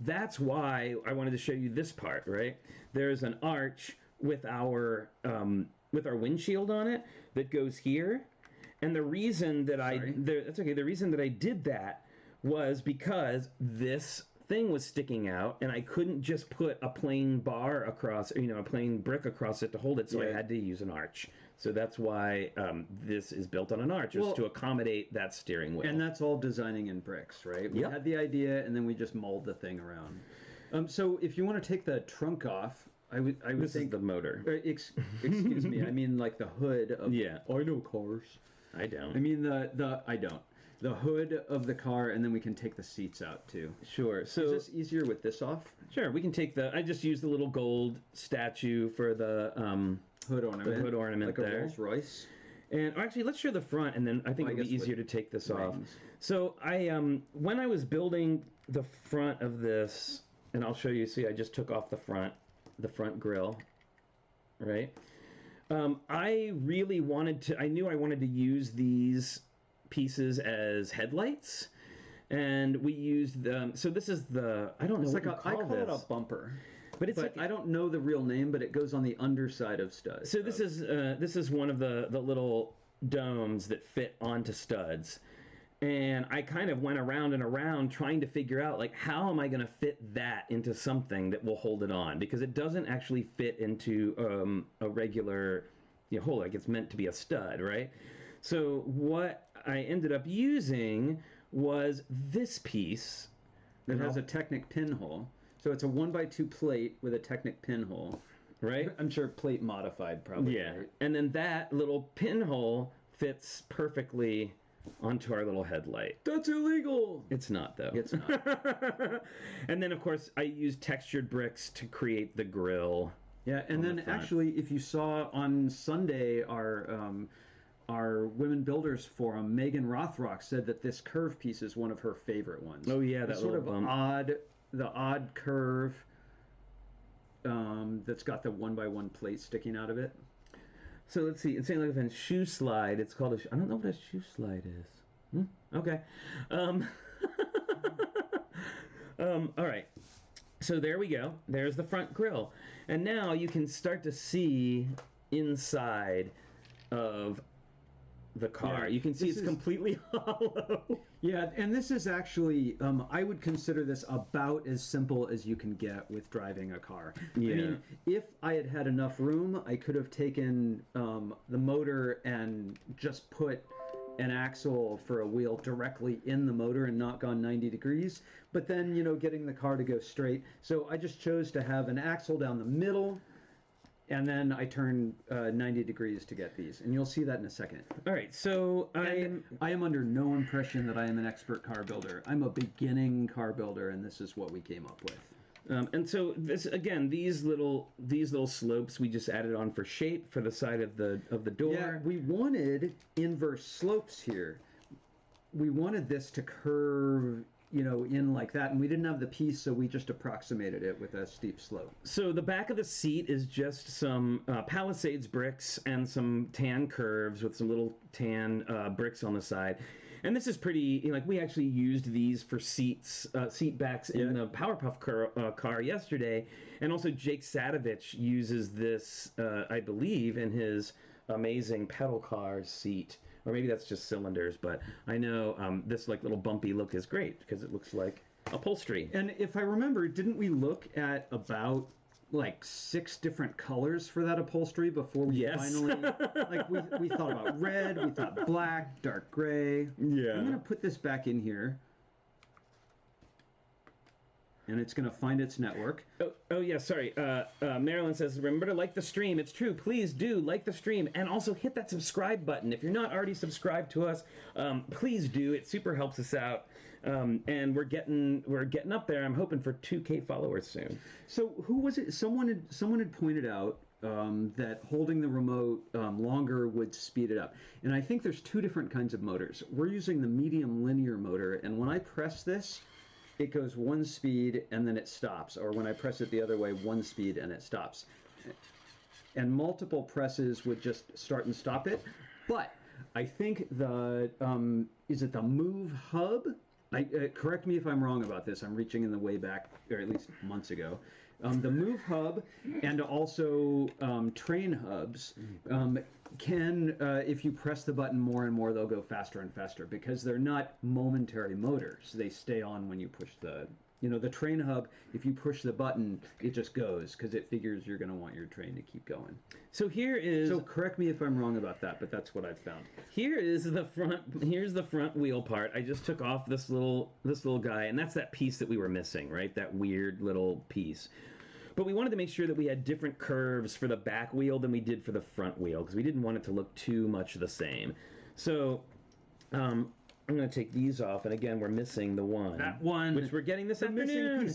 that's why I wanted to show you this part, right? There's an arch with our windshield on it that goes here. And the reason that the reason that I did that was because this thing was sticking out, and I couldn't just put a plain bar across, a plain brick across it to hold it, so I had to use an arch. So that's why this is built on an arch, just to accommodate that steering wheel. And that's all designing in bricks, right? We had the idea, and then we just mold the thing around. So if you want to take the trunk off, I would this think is the motor. Excuse me, I mean like the hood of. Yeah, I know cars. I don't. I mean I don't. The hood of the car, and then we can take the seats out too. Sure. So is this easier with this off? Sure, we can take I just used the little gold statue for the hood ornament. The hood ornament like there. a Rolls Royce. And actually, let's show the front, and then I think it'll be easier to take this off. So when I was building the front of this, and I'll show you. See, I just took off the front grille, right? I really wanted to. I knew I wanted to use these pieces as headlights, and we used them. So this is I don't know what you call this. I call it a bumper. But I don't know the real name, but it goes on the underside of studs. So this is one of the little domes that fit onto studs. And I kind of went around and around trying to figure out, like, how am I going to fit that into something that will hold it on? Because it doesn't actually fit into a regular hole, like it's meant to be a stud, right? So what I ended up using was this piece. That has a Technic pinhole. So it's a 1x2 plate with a Technic pinhole. Right? I'm sure plate modified, probably. Yeah. Right? And then that little pinhole fits perfectly onto our little headlight. That's illegal! It's not, though. It's not. And then, of course, I used textured bricks to create the grill. Yeah, and then actually, if you saw on Sunday, our Women Builders Forum, Megan Rothrock said that this curve piece is one of her favorite ones. Oh, yeah, that sort of bump. The odd curve that's got the 1x1 plate sticking out of it. So let's see. It's saying like a shoe slide. It's called I don't know what a shoe slide is. Okay. All right. So there we go. There's the front grille. And now you can start to see inside of the car. You can see it's completely hollow. Yeah, and this is actually, I would consider this about as simple as you can get with driving a car. Yeah. I mean, if I had had enough room, I could have taken the motor and just put an axle for a wheel directly in the motor and not gone 90 degrees. But then, getting the car to go straight. So I just chose to have an axle down the middle And then I turn 90 degrees to get these, and you'll see that in a second. All right, so I am under no impression that I am an expert car builder. I'm a beginning car builder, and this is what we came up with. And so this again, these little slopes we just added on for shape for the side of the door. Yeah, we wanted inverse slopes here. We wanted this to curve, in like that, and we didn't have the piece, so we just approximated it with a steep slope. So the back of the seat is just some Palisades bricks and some tan curves with some little tan bricks on the side. And this is pretty, like we actually used these for seat backs in the Powerpuff car yesterday. And also Jake Sadovich uses this, I believe, in his amazing pedal car seat. Or maybe that's just cylinders, but I know this little bumpy look is great because it looks like upholstery. And if I remember, didn't we look at about 6 different colors for that upholstery before we finally we thought about red, we thought black, dark gray. Yeah. I'm gonna put this back in here. And it's going to find its network. Oh yeah, sorry. Marilyn says, remember to like the stream. It's true. Please do like the stream. And also hit that subscribe button. If you're not already subscribed to us, please do. It super helps us out. And we're getting up there. I'm hoping for 2K followers soon. So who was it? Someone had pointed out that holding the remote longer would speed it up. And I think there's 2 different kinds of motors. We're using the medium linear motor. And when I press this, it goes 1 speed and then it stops, or when I press it the other way, 1 speed and it stops. And multiple presses would just start and stop it. But I think is it the Move Hub? Correct me if I'm wrong about this. I'm reaching in the way back, or at least months ago. The Move Hub and also train hubs can, if you press the button more and more, they'll go faster and faster because they're not momentary motors. They stay on when you push the train hub. If you push the button, it just goes because it figures you're going to want your train to keep going. So So correct me if I'm wrong about that, but that's what I've found. Here's the front wheel part. I just took off this little guy, and that's that piece that we were missing, right? That weird little piece. But we wanted to make sure that we had different curves for the back wheel than we did for the front wheel because we didn't want it to look too much the same. So I'm going to take these off, and again, we're missing the one. That one. Which we're getting this afternoon.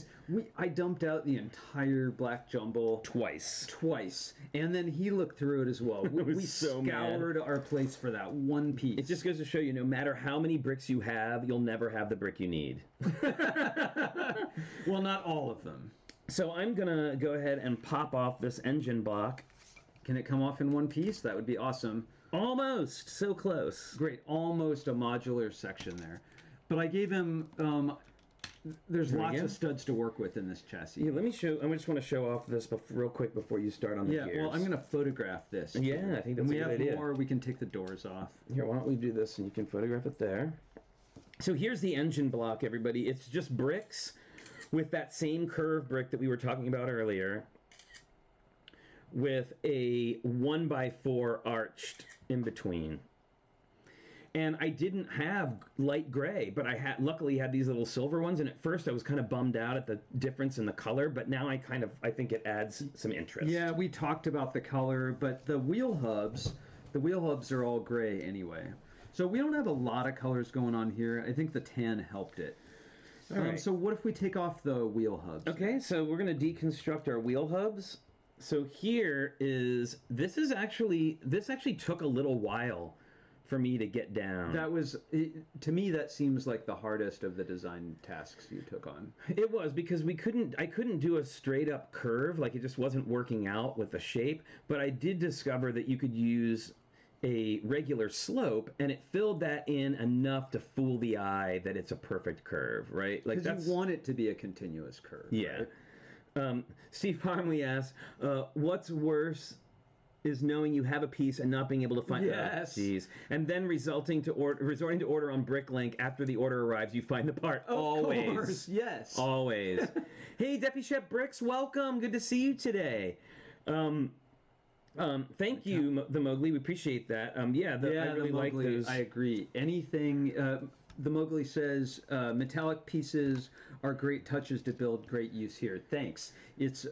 I dumped out the entire black jumble. Twice. And then he looked through it as well. We scoured our place for that one piece. It just goes to show you, no matter how many bricks you have, you'll never have the brick you need. Well, not all of them. So I'm going to go ahead and pop off this engine block. Can it come off in one piece? That would be awesome. Almost. So close. Great. Almost a modular section there. But I gave him... there's lots of studs to work with in this chassis. Yeah, let me show... I just want to show off this real quick before you start on the gears. Yeah, well, I'm going to photograph this. Yeah, I think that's a good idea. And we have more. We can take the doors off. Here, why don't we do this and you can photograph it there. So here's the engine block, everybody. It's just bricks with that same curve brick that we were talking about earlier, with a 1x4 arched in between. And I didn't have light gray, but I luckily had these little silver ones, and at first I was kind of bummed out at the difference in the color, but now I think it adds some interest. Yeah, we talked about the color, but the wheel hubs are all gray anyway. So we don't have a lot of colors going on here. I think the tan helped it. All right. So what if we take off the wheel hubs? Okay, so we're going to deconstruct our wheel hubs. So this actually took a little while for me to get down. To me, that seems like the hardest of the design tasks you took on. It was, because I couldn't do a straight up curve, like it just wasn't working out with the shape, but I did discover that you could use a regular slope, and it filled that in enough to fool the eye that it's a perfect curve, right? Like you want it to be a continuous curve. Yeah. Right? Steve Parmley asks, what's worse is knowing you have a piece and not being able to find it. Yes. Jeez. And then resorting to order on Bricklink after the order arrives, you find the part. Always. Of course, yes. Always. Hey, Deputy Chef Bricks, welcome. Good to see you today. Thank you, the Mowgli. We appreciate that. I really like those. I agree. Anything. the Mowgli says, metallic pieces are great touches to build, great use here. Thanks. It's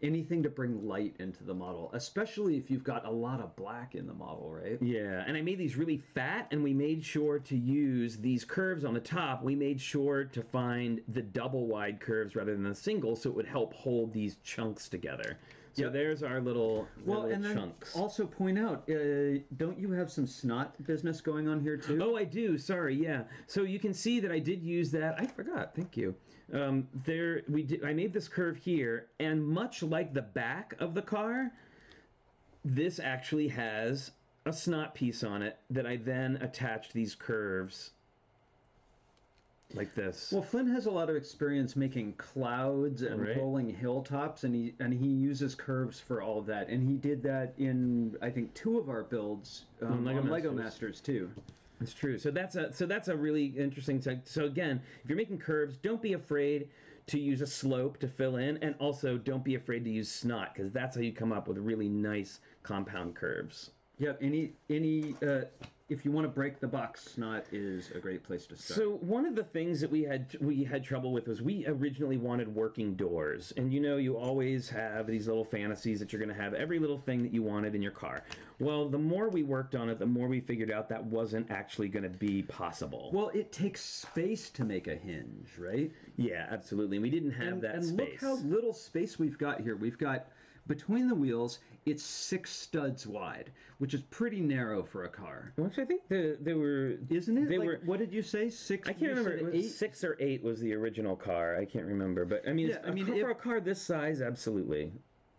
anything to bring light into the model, especially if you've got a lot of black in the model, right? Yeah, and I made these really fat, and we made sure to use these curves on the top. We made sure to find the double wide curves rather than the single, so it would help hold these chunks together. So Yep. there's our little, and then chunks. also point out, don't you have some snot business going on here too? Oh, I do. Sorry. Yeah. So you can see that I did use that. I forgot. Thank you. I made this curve here, and much like the back of the car, this actually has a snot piece on it that I then attached these curves like this. Well, Flynn has a lot of experience making clouds and Right. rolling hilltops, and he uses curves for all of that. And he did that in, I think, 2 of our builds on Lego Masters too. It's true. So that's a really interesting thing. So again, if you're making curves, don't be afraid to use a slope to fill in, and also don't be afraid to use snot, because that's how you come up with really nice compound curves. Yeah. If you want to break the box, snot is a great place to start. So one of the things that we had trouble with was we originally wanted working doors, and you always have these little fantasies that you're going to have every little thing that you wanted in your car. Well, the more we worked on it, the more we figured out that wasn't actually going to be possible. Well, it takes space to make a hinge, right? Yeah, absolutely. And we didn't have that space. And look how little space we've got here. We've got, between the wheels, it's 6 studs wide, which is pretty narrow for a car. Which I think they were... Isn't it? They Like, were... What did you say? 6? I can't remember. It was 8? 6 or 8 was the original car. I can't remember. But, I mean, for a car this size, absolutely.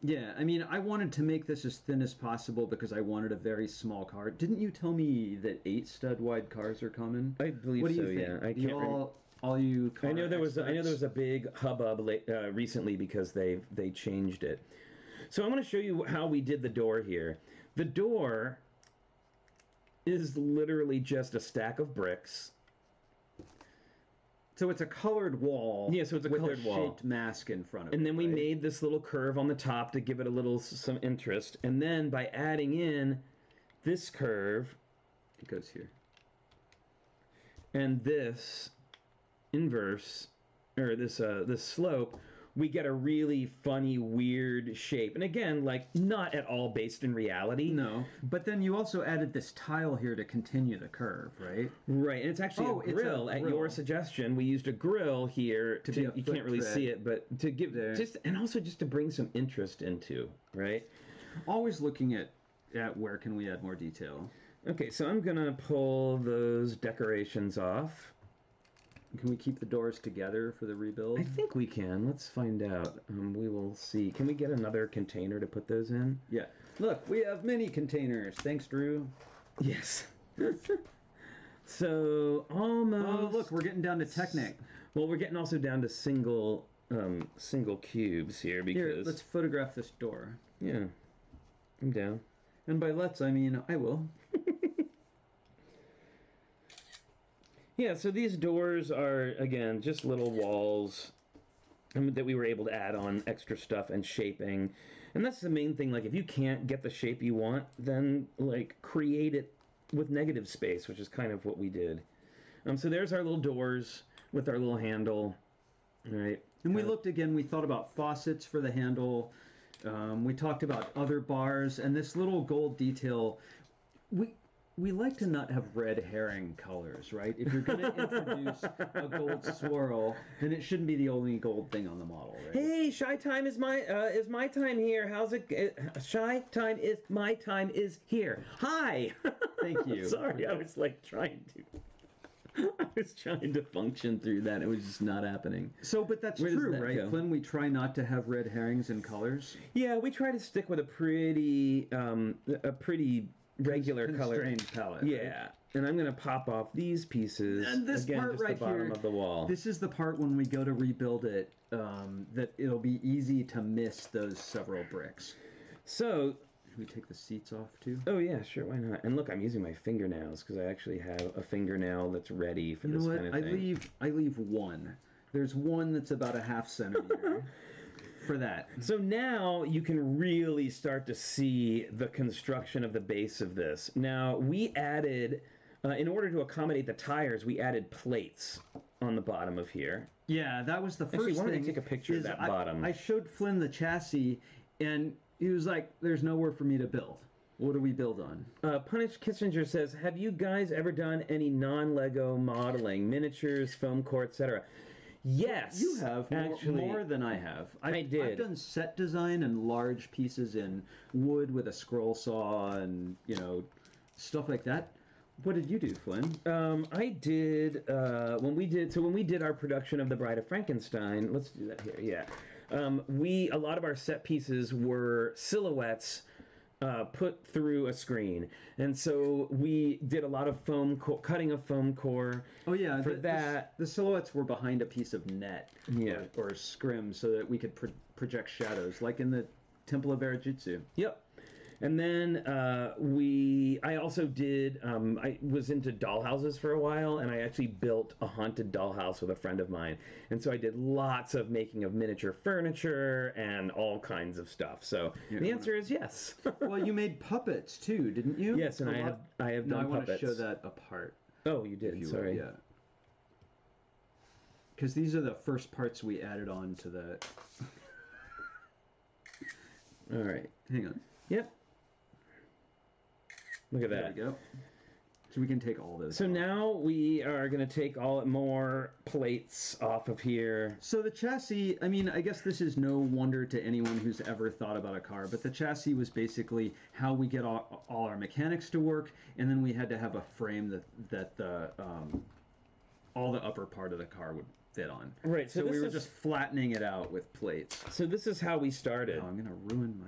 Yeah, I mean, I wanted to make this as thin as possible because I wanted a very small car. Didn't you tell me that 8 stud wide cars are common? I believe what do so, you think? yeah. I can't remember. All you car I know there was experts? a big hubbub recently because they changed it. So I'm going to show you how we did the door here. The door is literally just a stack of bricks. So it's a colored wall. Yeah, so it's a with colored a wall. shaped mask in front of it. And then we right? made this little curve on the top to give it a little some interest. And then by adding in this curve, It goes here. and this inverse, or this slope, we get a really funny, weird shape. And again, like, not at all based in reality. No, but then you also added this tile here to continue the curve, right? Right, and it's actually a grill. At your suggestion, we used a grill here To be a you foot can't really tread. see it, but to give There. and also just to bring some interest into, right? Always looking at where can we add more detail. Okay, so I'm gonna pull those decorations off. Can we keep the doors together for the rebuild? I think we can. Let's find out. We will see. Can we get another container to put those in? Yeah. Look, we have mini containers. Thanks, Drew. Yes. So almost. Oh, look, we're getting down to Technic. Well, we're getting also down to single cubes here because. Here, let's photograph this door. Yeah, I'm down. And by let's, I mean I will. Yeah, so these doors are, again, just little walls that we were able to add on extra stuff and shaping. And that's the main thing. Like, if you can't get the shape you want, then, like, create it with negative space, which is kind of what we did. So there's our little doors with our little handle. All right. And we looked again, we thought about faucets for the handle. We talked about other bars, and this little gold detail. We like to not have red herring colors, right? If you're going to introduce a gold swirl, then it shouldn't be the only gold thing on the model, right? Hey, Shy Time is my time here. How's it? Shy Time is my time is here. Hi. Thank you. Sorry, I was like trying to function through that. It was just not happening. So, but that's Where does true, that right, go? Flynn? We try not to have red herrings in colors. Yeah, we try to stick with a pretty regular color. Constrained palette. Yeah, right? and I'm gonna pop off these pieces. And this again, part just right the bottom here, of the wall. This is the part when we go to rebuild it, that it'll be easy to miss those several bricks. So, Should we take the seats off too? oh yeah, sure, why not? And look, I'm using my fingernails because I actually have a fingernail that's ready for this kind of thing. I leave one. There's one that's about a half centimeter for that. So now you can really start to see the construction of the base of this. Now, we added in order to accommodate the tires, we added plates on the bottom of here. Yeah, that was the first Actually, why don't thing. I take a picture of that bottom? I showed Flynn the chassis, and he was like, "There's nowhere for me to build. What do we build on?" Punished Kissinger says, have you guys ever done any non-Lego modeling, miniatures, foam core, etc.? Yes. You have, actually, more than I have. I did. I've done set design and large pieces in wood with a scroll saw and, you know, stuff like that. What did you do, Flynn? I did, when we did our production of The Bride of Frankenstein, let's do that here, yeah. A lot of our set pieces were silhouettes put through a screen, and so we did a lot of cutting of foam core. Oh yeah, for that. The silhouettes were behind a piece of net, yeah, or scrim, so that we could project shadows, like in the Temple of Erejitsu. Yep. And then I also did, I was into dollhouses for a while, and I actually built a haunted dollhouse with a friend of mine. And so I did lots of making of miniature furniture and all kinds of stuff. So the answer is yes. Well, you made puppets too, didn't you? Yes, and I have done puppets. No, I want to show that apart. Oh, you did, sorry. Yeah. Because these are the first parts we added on to the... All right. Hang on. Yep. Look at that. There we go. So we can take all those So off. now we are going to take more plates off of here. So the chassis, I mean, I guess this is no wonder to anyone who's ever thought about a car, but the chassis was basically how we get all our mechanics to work, and then we had to have a frame that the all the upper part of the car would fit on. Right. So we were just flattening it out with plates. So this is how we started. Oh, I'm going to ruin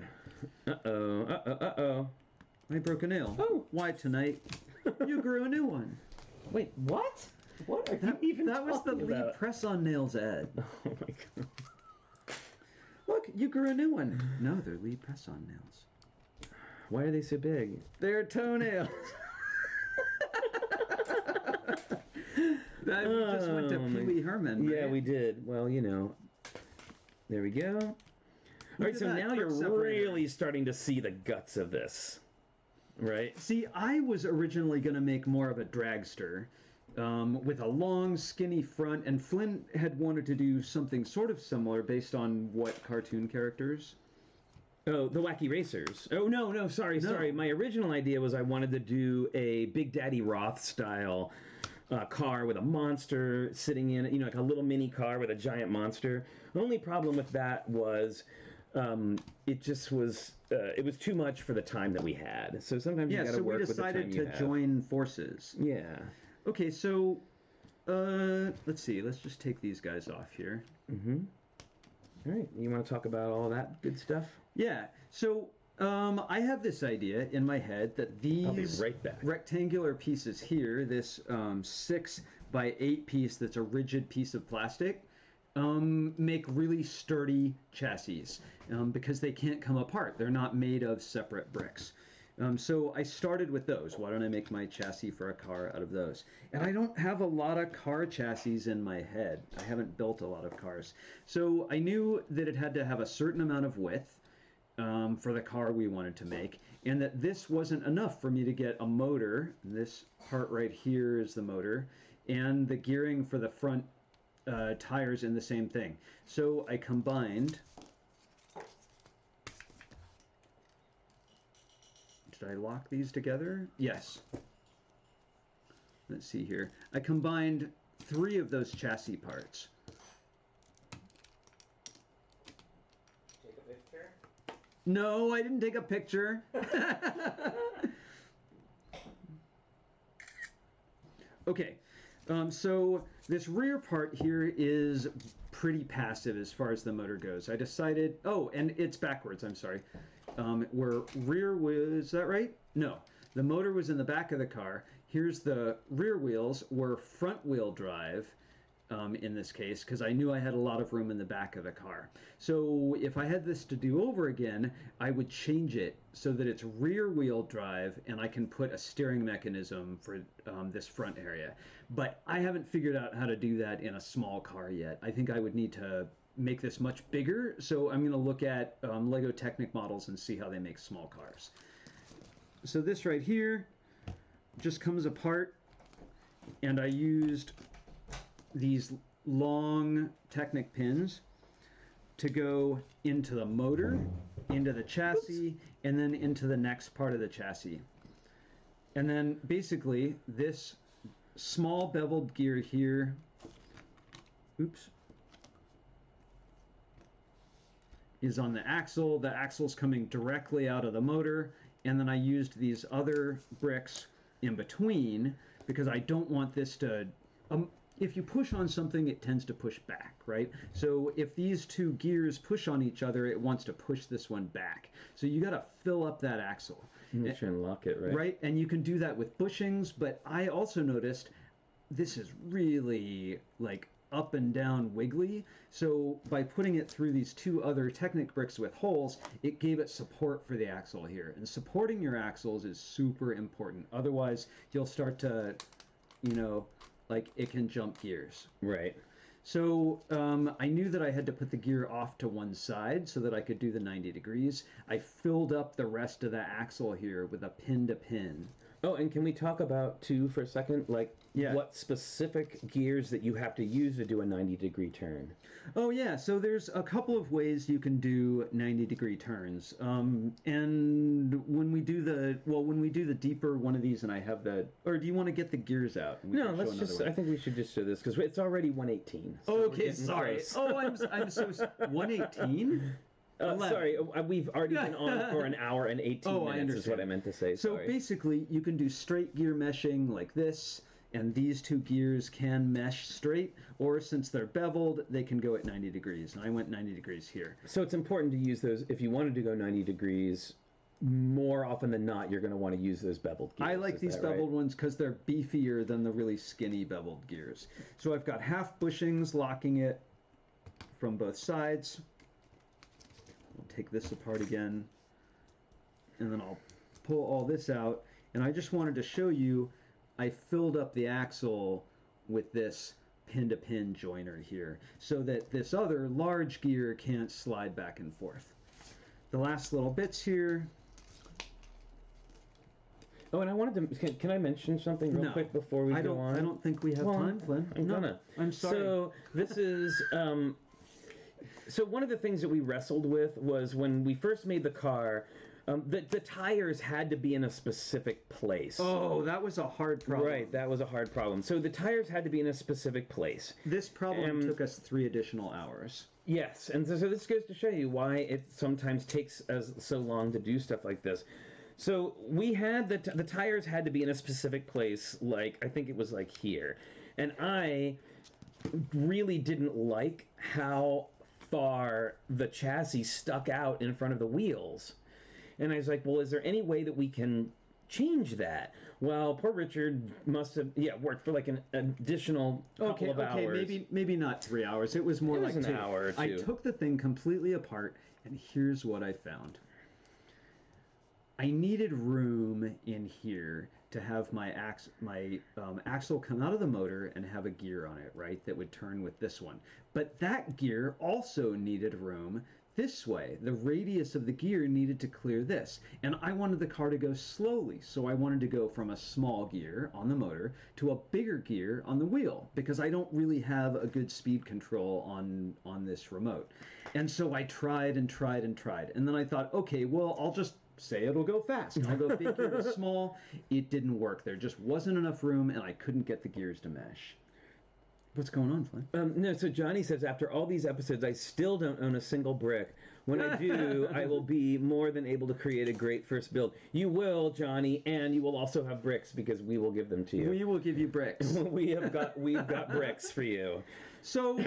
my... Uh-oh. I broke a nail. Oh. Why tonight? You grew a new one. Wait, what? What are you even That was the talking Lee about? press-on nails ad. Oh my god. Look, you grew a new one. No, they're Lee press-on nails. Why are they so big? They're toenails. We just went to Pee Wee Herman. Yeah, right? we did. Well, you know. There we go. All right, so now you're really starting to see the guts of this. Right? See, I was originally going to make more of a dragster with a long, skinny front, and Flynn had wanted to do something sort of similar based on what cartoon characters? Oh, the Wacky Racers. Oh, no, sorry. My original idea was I wanted to do a Big Daddy Roth style car with a monster sitting in it, you know, like a little mini car with a giant monster. The only problem with that was it just was it was too much for the time that we had. So sometimes you got to work with the time you have. Yeah, so we decided to join forces. Yeah. Okay, so let's see. Let's just take these guys off here. Mm-hmm. All right. You want to talk about all that good stuff? Yeah. So I have this idea in my head that these I'll be right back. rectangular pieces here, this 6 by 8 piece that's a rigid piece of plastic, make really sturdy chassis because they can't come apart. They're not made of separate bricks. So I started with those. Why don't I make my chassis for a car out of those? And I don't have a lot of car chassis in my head. I haven't built a lot of cars. So I knew that it had to have a certain amount of width for the car we wanted to make, and that this wasn't enough for me to get a motor. This part right here is the motor, and the gearing for the front tires in the same thing. So I combined... Did I lock these together? Yes. Let's see here. I combined 3 of those chassis parts. Take a picture? No, I didn't take a picture. Okay, so this rear part here is pretty passive as far as the motor goes. I decided, oh, and it's backwards, I'm sorry. Where rear was, is that right? No, the motor was in the back of the car. Here's the rear wheels were front wheel drive in this case, because I knew I had a lot of room in the back of the car. So if I had this to do over again, I would change it so that it's rear wheel drive and I can put a steering mechanism for this front area. But I haven't figured out how to do that in a small car yet. I think I would need to make this much bigger, so I'm going to look at Lego Technic models and see how they make small cars. So this right here just comes apart and I used these long Technic pins to go into the motor, into the chassis, and then into the next part of the chassis. And then basically this small beveled gear here, is on the axle. The axle's coming directly out of the motor, and then I used these other bricks in between because I don't want this to... if you push on something, it tends to push back, right? So if these two gears push on each other, it wants to push this one back. So you got to fill up that axle. Make sure and lock it, right? Right, and you can do that with bushings, but I also noticed this is really like up and down wiggly. So by putting it through these two other Technic bricks with holes, it gave it support for the axle here. And supporting your axles is super important. Otherwise, you'll start to, you know, like it can jump gears. Right. So I knew that I had to put the gear off to one side so that I could do the 90 degrees. I filled up the rest of the axle here with a pin to pin. Oh, and can we talk about, too, for a second, like, what specific gears that you have to use to do a 90-degree turn? Oh, yeah, so there's a couple of ways you can do 90-degree turns. And when we do the deeper one of these, and I have the... Or do you want to get the gears out? No, let's just... I think we should just show this, because it's already 1:18. So okay, sorry. Close. Oh, I'm so... 1:18? Sorry, we've already been on for an hour and 18 minutes is what I meant to say. So basically, you can do straight gear meshing like this, and these two gears can mesh straight, or since they're beveled, they can go at 90 degrees, and I went 90 degrees here. So it's important to use those, if you wanted to go 90 degrees, more often than not, you're going to want to use those beveled gears. I like these beveled ones because they're beefier than the really skinny beveled gears. So I've got half bushings locking it from both sides. I'll take this apart again, and then I'll pull all this out. And I just wanted to show you, I filled up the axle with this pin-to-pin joiner here, so that this other large gear can't slide back and forth. The last little bits here. Oh, and I wanted to, can I mention something real quick before we go on? I don't think we have time, Flynn. I'm sorry. So this is... So one of the things that we wrestled with was when we first made the car, the tires had to be in a specific place. Oh, that was a hard problem. Right, that was a hard problem. So the tires had to be in a specific place. This problem took us 3 additional hours. Yes, and so this goes to show you why it sometimes takes so long to do stuff like this. So we had the tires had to be in a specific place, like, I think it was like here. And I really didn't like how far the chassis stuck out in front of the wheels. And I was like, well, is there any way that we can change that? Well, poor Richard must have worked for like an additional couple of hours. Maybe not 3 hours. It was more like an hour or two. I took the thing completely apart, and here's what I found. I needed room in here to have my axle come out of the motor and have a gear on it, right, that would turn with this one. But that gear also needed room this way. The radius of the gear needed to clear this. And I wanted the car to go slowly, so I wanted to go from a small gear on the motor to a bigger gear on the wheel, because I don't really have a good speed control on this remote. And so I tried and tried and tried. And then I thought, okay, well, I'll just say it'll go fast. I'll go big gear to small. It didn't work. There just wasn't enough room, and I couldn't get the gears to mesh. What's going on, Flynn? No, so Johnny says, after all these episodes, I still don't own a single brick. When I do, I will be more than able to create a great first build. You will, Johnny, and you will also have bricks, because we will give them to you. We will give you bricks. We've got bricks for you. So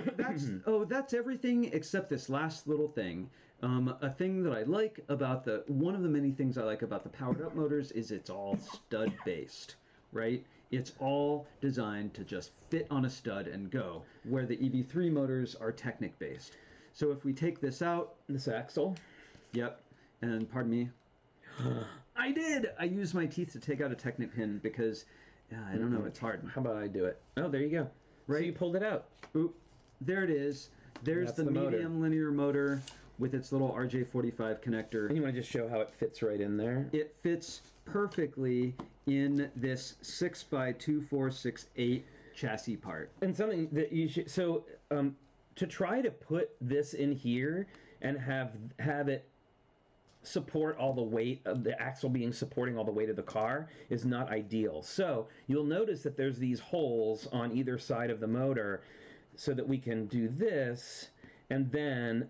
that's everything except this last little thing. A thing that I like about one of the many things I like about the powered up motors is it's all stud based, right? It's all designed to just fit on a stud and go, where the EV3 motors are Technic based. So if we take this out, this axle, yep, and pardon me, I did. I used my teeth to take out a Technic pin because I don't know, it's hard. How about I do it? Oh, there you go. Right, so you pulled it out. Ooh, there it is. There's the medium linear motor with its little RJ45 connector. And you want to just show how it fits right in there? It fits perfectly in this 6x2468 chassis part. And something that you should, so to try to put this in here and have it support all the weight of the axle being supporting all the weight of the car is not ideal. So you'll notice that there's these holes on either side of the motor so that we can do this, and then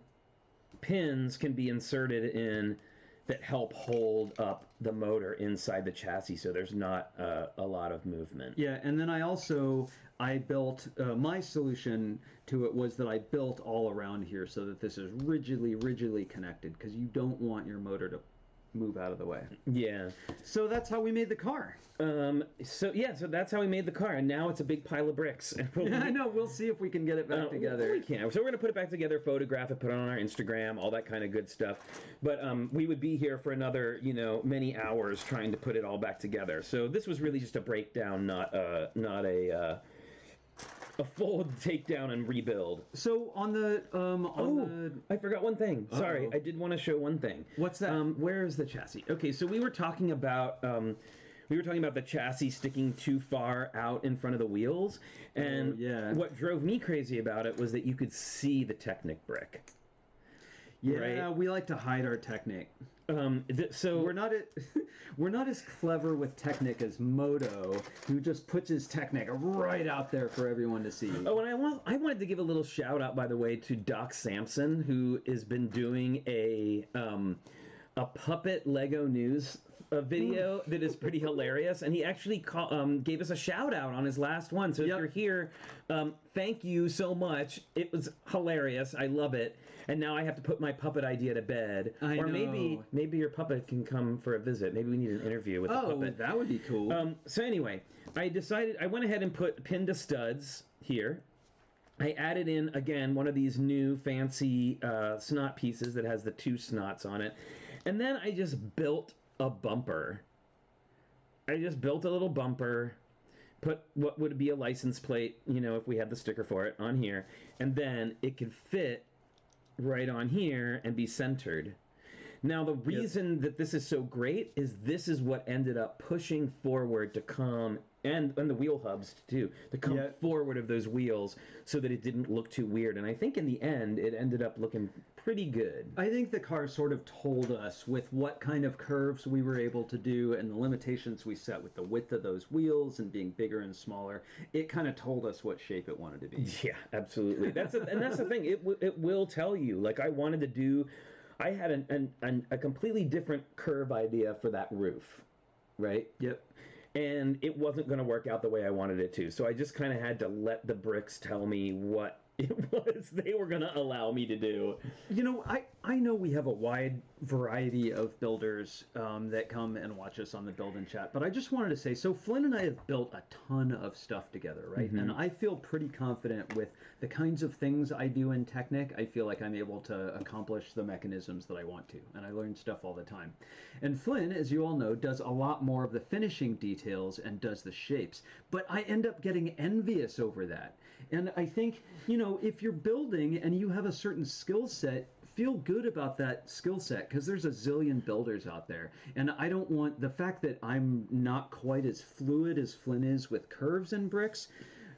pins can be inserted in that help hold up the motor inside the chassis so there's not a lot of movement. Yeah, and then I built, my solution to it was that I built all around here so that this is rigidly connected, because you don't want your motor to move out of the way. Yeah. So that's how we made the car. So that's how we made the car, and now it's a big pile of bricks. I know, we'll see if we can get it back together. We can. So we're going to put it back together, photograph it, put it on our Instagram, all that kind of good stuff. But we would be here for another, many hours trying to put it all back together. So this was really just a breakdown, not a full takedown and rebuild. So I forgot one thing. Sorry, I did want to show one thing. What's that? Where is the chassis? Okay, so we were talking about the chassis sticking too far out in front of the wheels, and what drove me crazy about it was that you could see the Technic brick. Yeah, right? We like to hide our Technic. So we're not as clever with Technic as Moto, who just puts his Technic right out there for everyone to see. Oh, and I wanted to give a little shout out, by the way, to Doc Sampson, who has been doing a puppet Lego news video that is pretty hilarious, and he actually gave us a shout out on his last one. So if you're here, thank you so much. It was hilarious. I love it. And now I have to put my puppet idea to bed. I know. Maybe your puppet can come for a visit. Maybe we need an interview with the puppet. That would be cool. So anyway, I went ahead and put pin to studs here. I added in, again, one of these new fancy snot pieces that has the two snots on it. And then I just built a bumper. I just built a little bumper, put what would be a license plate, if we had the sticker for it, on here. And then it could fit right on here and be centered. Now, the reason that this is so great is this is what ended up pushing forward to come, and the wheel hubs too, to come forward of those wheels so that it didn't look too weird. And I think in the end, it ended up looking pretty good. I think the car sort of told us with what kind of curves we were able to do and the limitations we set with the width of those wheels and being bigger and smaller. It kind of told us what shape it wanted to be. Yeah, absolutely. And that's the thing. It will tell you. Like, I had a completely different curve idea for that roof, right? Yep. And it wasn't going to work out the way I wanted it to. So I just kind of had to let the bricks tell me what it was they were going to allow me to do. I know we have a wide variety of builders that come and watch us on the Build and Chat, but I just wanted to say, so Flynn and I have built a ton of stuff together, right? Mm-hmm. And I feel pretty confident with the kinds of things I do in Technic. I feel like I'm able to accomplish the mechanisms that I want to, and I learn stuff all the time. And Flynn, as you all know, does a lot more of the finishing details and does the shapes, but I end up getting envious over that. And I think, if you're building and you have a certain skill set, feel good about that skill set, because there's a zillion builders out there. And I don't want the fact that I'm not quite as fluid as Flynn is with curves and bricks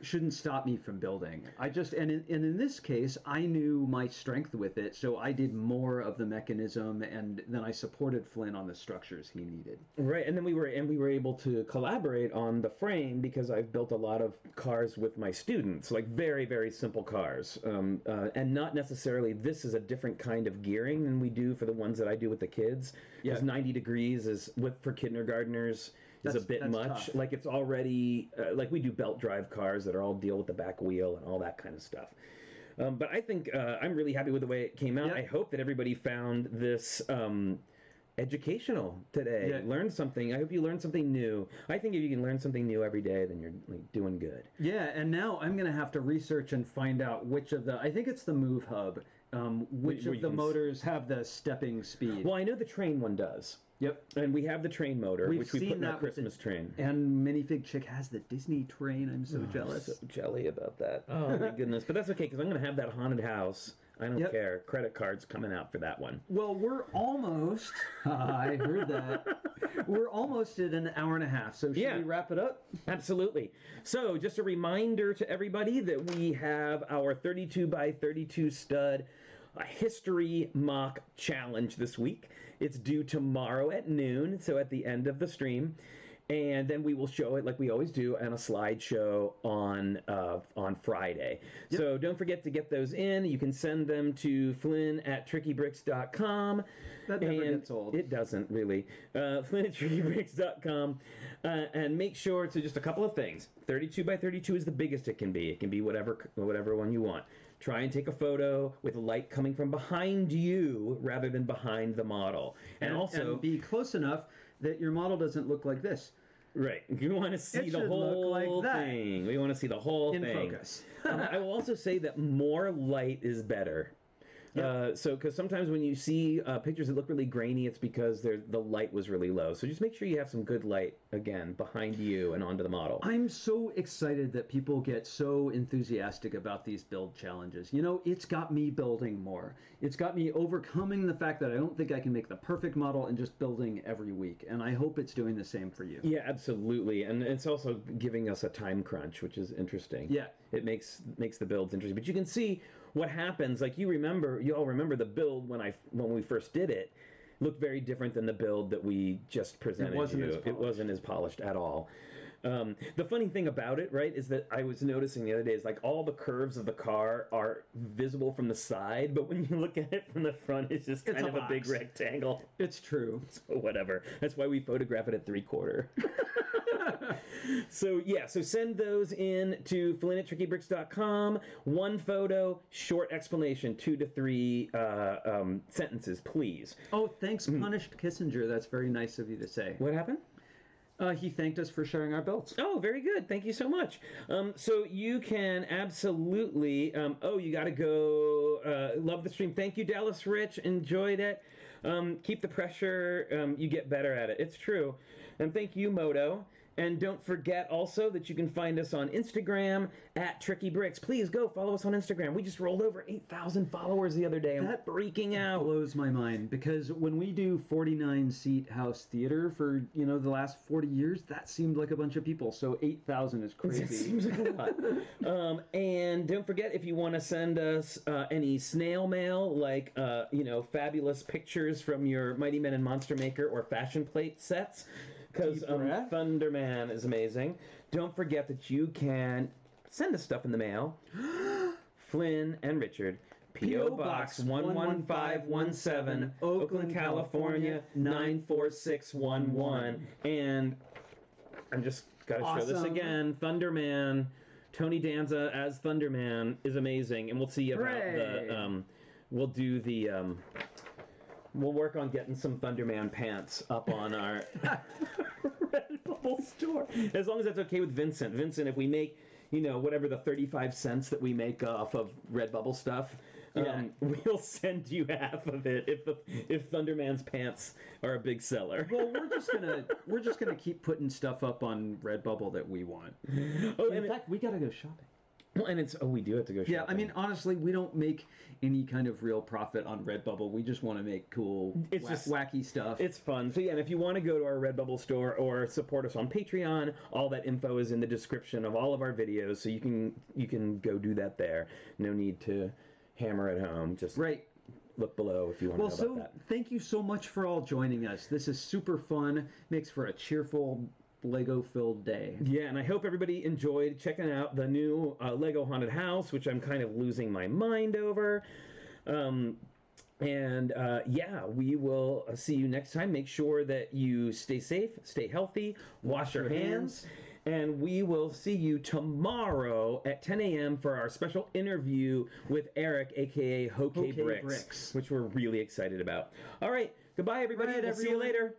shouldn't stop me from building. And in this case, I knew my strength with it, so I did more of the mechanism, and then I supported Flynn on the structures he needed. Right, and then we were able to collaborate on the frame, because I've built a lot of cars with my students, like very, very simple cars, and not necessarily. This is a different kind of gearing than we do for the ones that I do with the kids. Because 90 degrees for kindergartners. Is a bit much. Tough. Like, it's already like we do belt drive cars that are all deal with the back wheel and all that kind of stuff. But I think I'm really happy with the way it came out. Yep. I hope that everybody found this educational today. Yeah. Learned something. I hope you learned something new. I think if you can learn something new every day, then you're doing good. Yeah, and now I'm going to have to research and find out which of I think it's the Move Hub, which of the motors have the stepping speed. Well, I know the Train one does. Yep. And we have the Train motor, which we put in our Christmas train. And Minifig Chick has the Disney Train. I'm so jealous. I'm so jelly about that. Oh, my goodness. But that's okay, because I'm going to have that haunted house I don't care. Credit card's coming out for that one. Well, we're almost, I heard that. We're almost at an hour and a half, so should we wrap it up? Absolutely. So just a reminder to everybody that we have our 32 by 32 stud history mock challenge this week. It's due tomorrow at noon, so at the end of the stream. And then we will show it like we always do on a slideshow on Friday. Yep. So don't forget to get those in. You can send them to flynn@TrickyBricks.com. That never gets old. It doesn't really. Flynn@TrickyBricks.com. And make sure to just a couple of things. 32 by 32 is the biggest it can be. It can be whatever one you want. Try and take a photo with light coming from behind you rather than behind the model. And also be close enough that your model doesn't look like this. Right. You want to see the whole thing. We want to see the whole thing. In focus. I will also say that more light is better. Yep. Because sometimes when you see pictures that look really grainy, it's because the light was really low. So just make sure you have some good light, again, behind you and onto the model. I'm so excited that people get so enthusiastic about these build challenges. You know, it's got me building more. It's got me overcoming the fact that I don't think I can make the perfect model and just building every week. And I hope it's doing the same for you. Yeah, absolutely. And it's also giving us a time crunch, which is interesting. Yeah. It makes the builds interesting. But you can see what happens, like you all remember the build when we first did it looked very different than the build that we just presented. It wasn't as polished at all. The funny thing about it, right, is that I was noticing the other day is like all the curves of the car are visible from the side, but when you look at it from the front, it's just kind of a big rectangle. It's true. So whatever. That's why we photograph it at 3/4. So send those in to Flynn@TrickyBricks.com. One photo, short explanation, 2 to 3 sentences, please. Oh, thanks, Punished Kissinger. That's very nice of you to say. What happened? He thanked us for sharing our builds. Oh, very good. Thank you so much. So you can absolutely... you got to go... love the stream. Thank you, Dallas Rich. Enjoyed it. Keep the pressure. You get better at it. It's true. And thank you, Moto. And don't forget also that you can find us on Instagram @TrickyBricks. Please go follow us on Instagram. We just rolled over 8,000 followers the other day. I'm freaking out. Blows my mind because when we do 49-seat house theater for the last 40 years, that seemed like a bunch of people. So 8,000 is crazy. It seems like a lot. And don't forget, if you want to send us any snail mail, like fabulous pictures from your Mighty Men and Monster Maker or fashion plate sets. Because Thunderman is amazing. Don't forget that you can send us stuff in the mail. Flynn and Richard, P.O. Box 11517, Oakland, California 94611. And I'm just got to show this again. Thunderman, Tony Danza as Thunderman is amazing. And we'll see about we'll work on getting some Thunderman pants up on our Redbubble store. As long as that's okay with Vincent. Vincent, if we make, whatever the 35 cents that we make off of Redbubble stuff, we'll send you half of it if Thunderman's pants are a big seller. Well, we're just gonna keep putting stuff up on Redbubble that we want. In fact, we gotta go shopping. Well, and we do have to go shopping. Yeah, I mean, honestly, we don't make any kind of real profit on Redbubble. We just want to make cool, wacky stuff. It's fun. So, and if you want to go to our Redbubble store or support us on Patreon, all that info is in the description of all of our videos, so you can go do that there. No need to hammer at home. Just look below if you want to know about that. Thank you so much for all joining us. This is super fun. Makes for a cheerful Lego-filled day. Yeah, and I hope everybody enjoyed checking out the new Lego Haunted House, which I'm kind of losing my mind over. We will see you next time. Make sure that you stay safe, stay healthy, wash your hands, and we will see you tomorrow at 10 a.m. for our special interview with Eric, a.k.a. TrickyBricks, which we're really excited about. All right, goodbye, everybody. We'll see you later.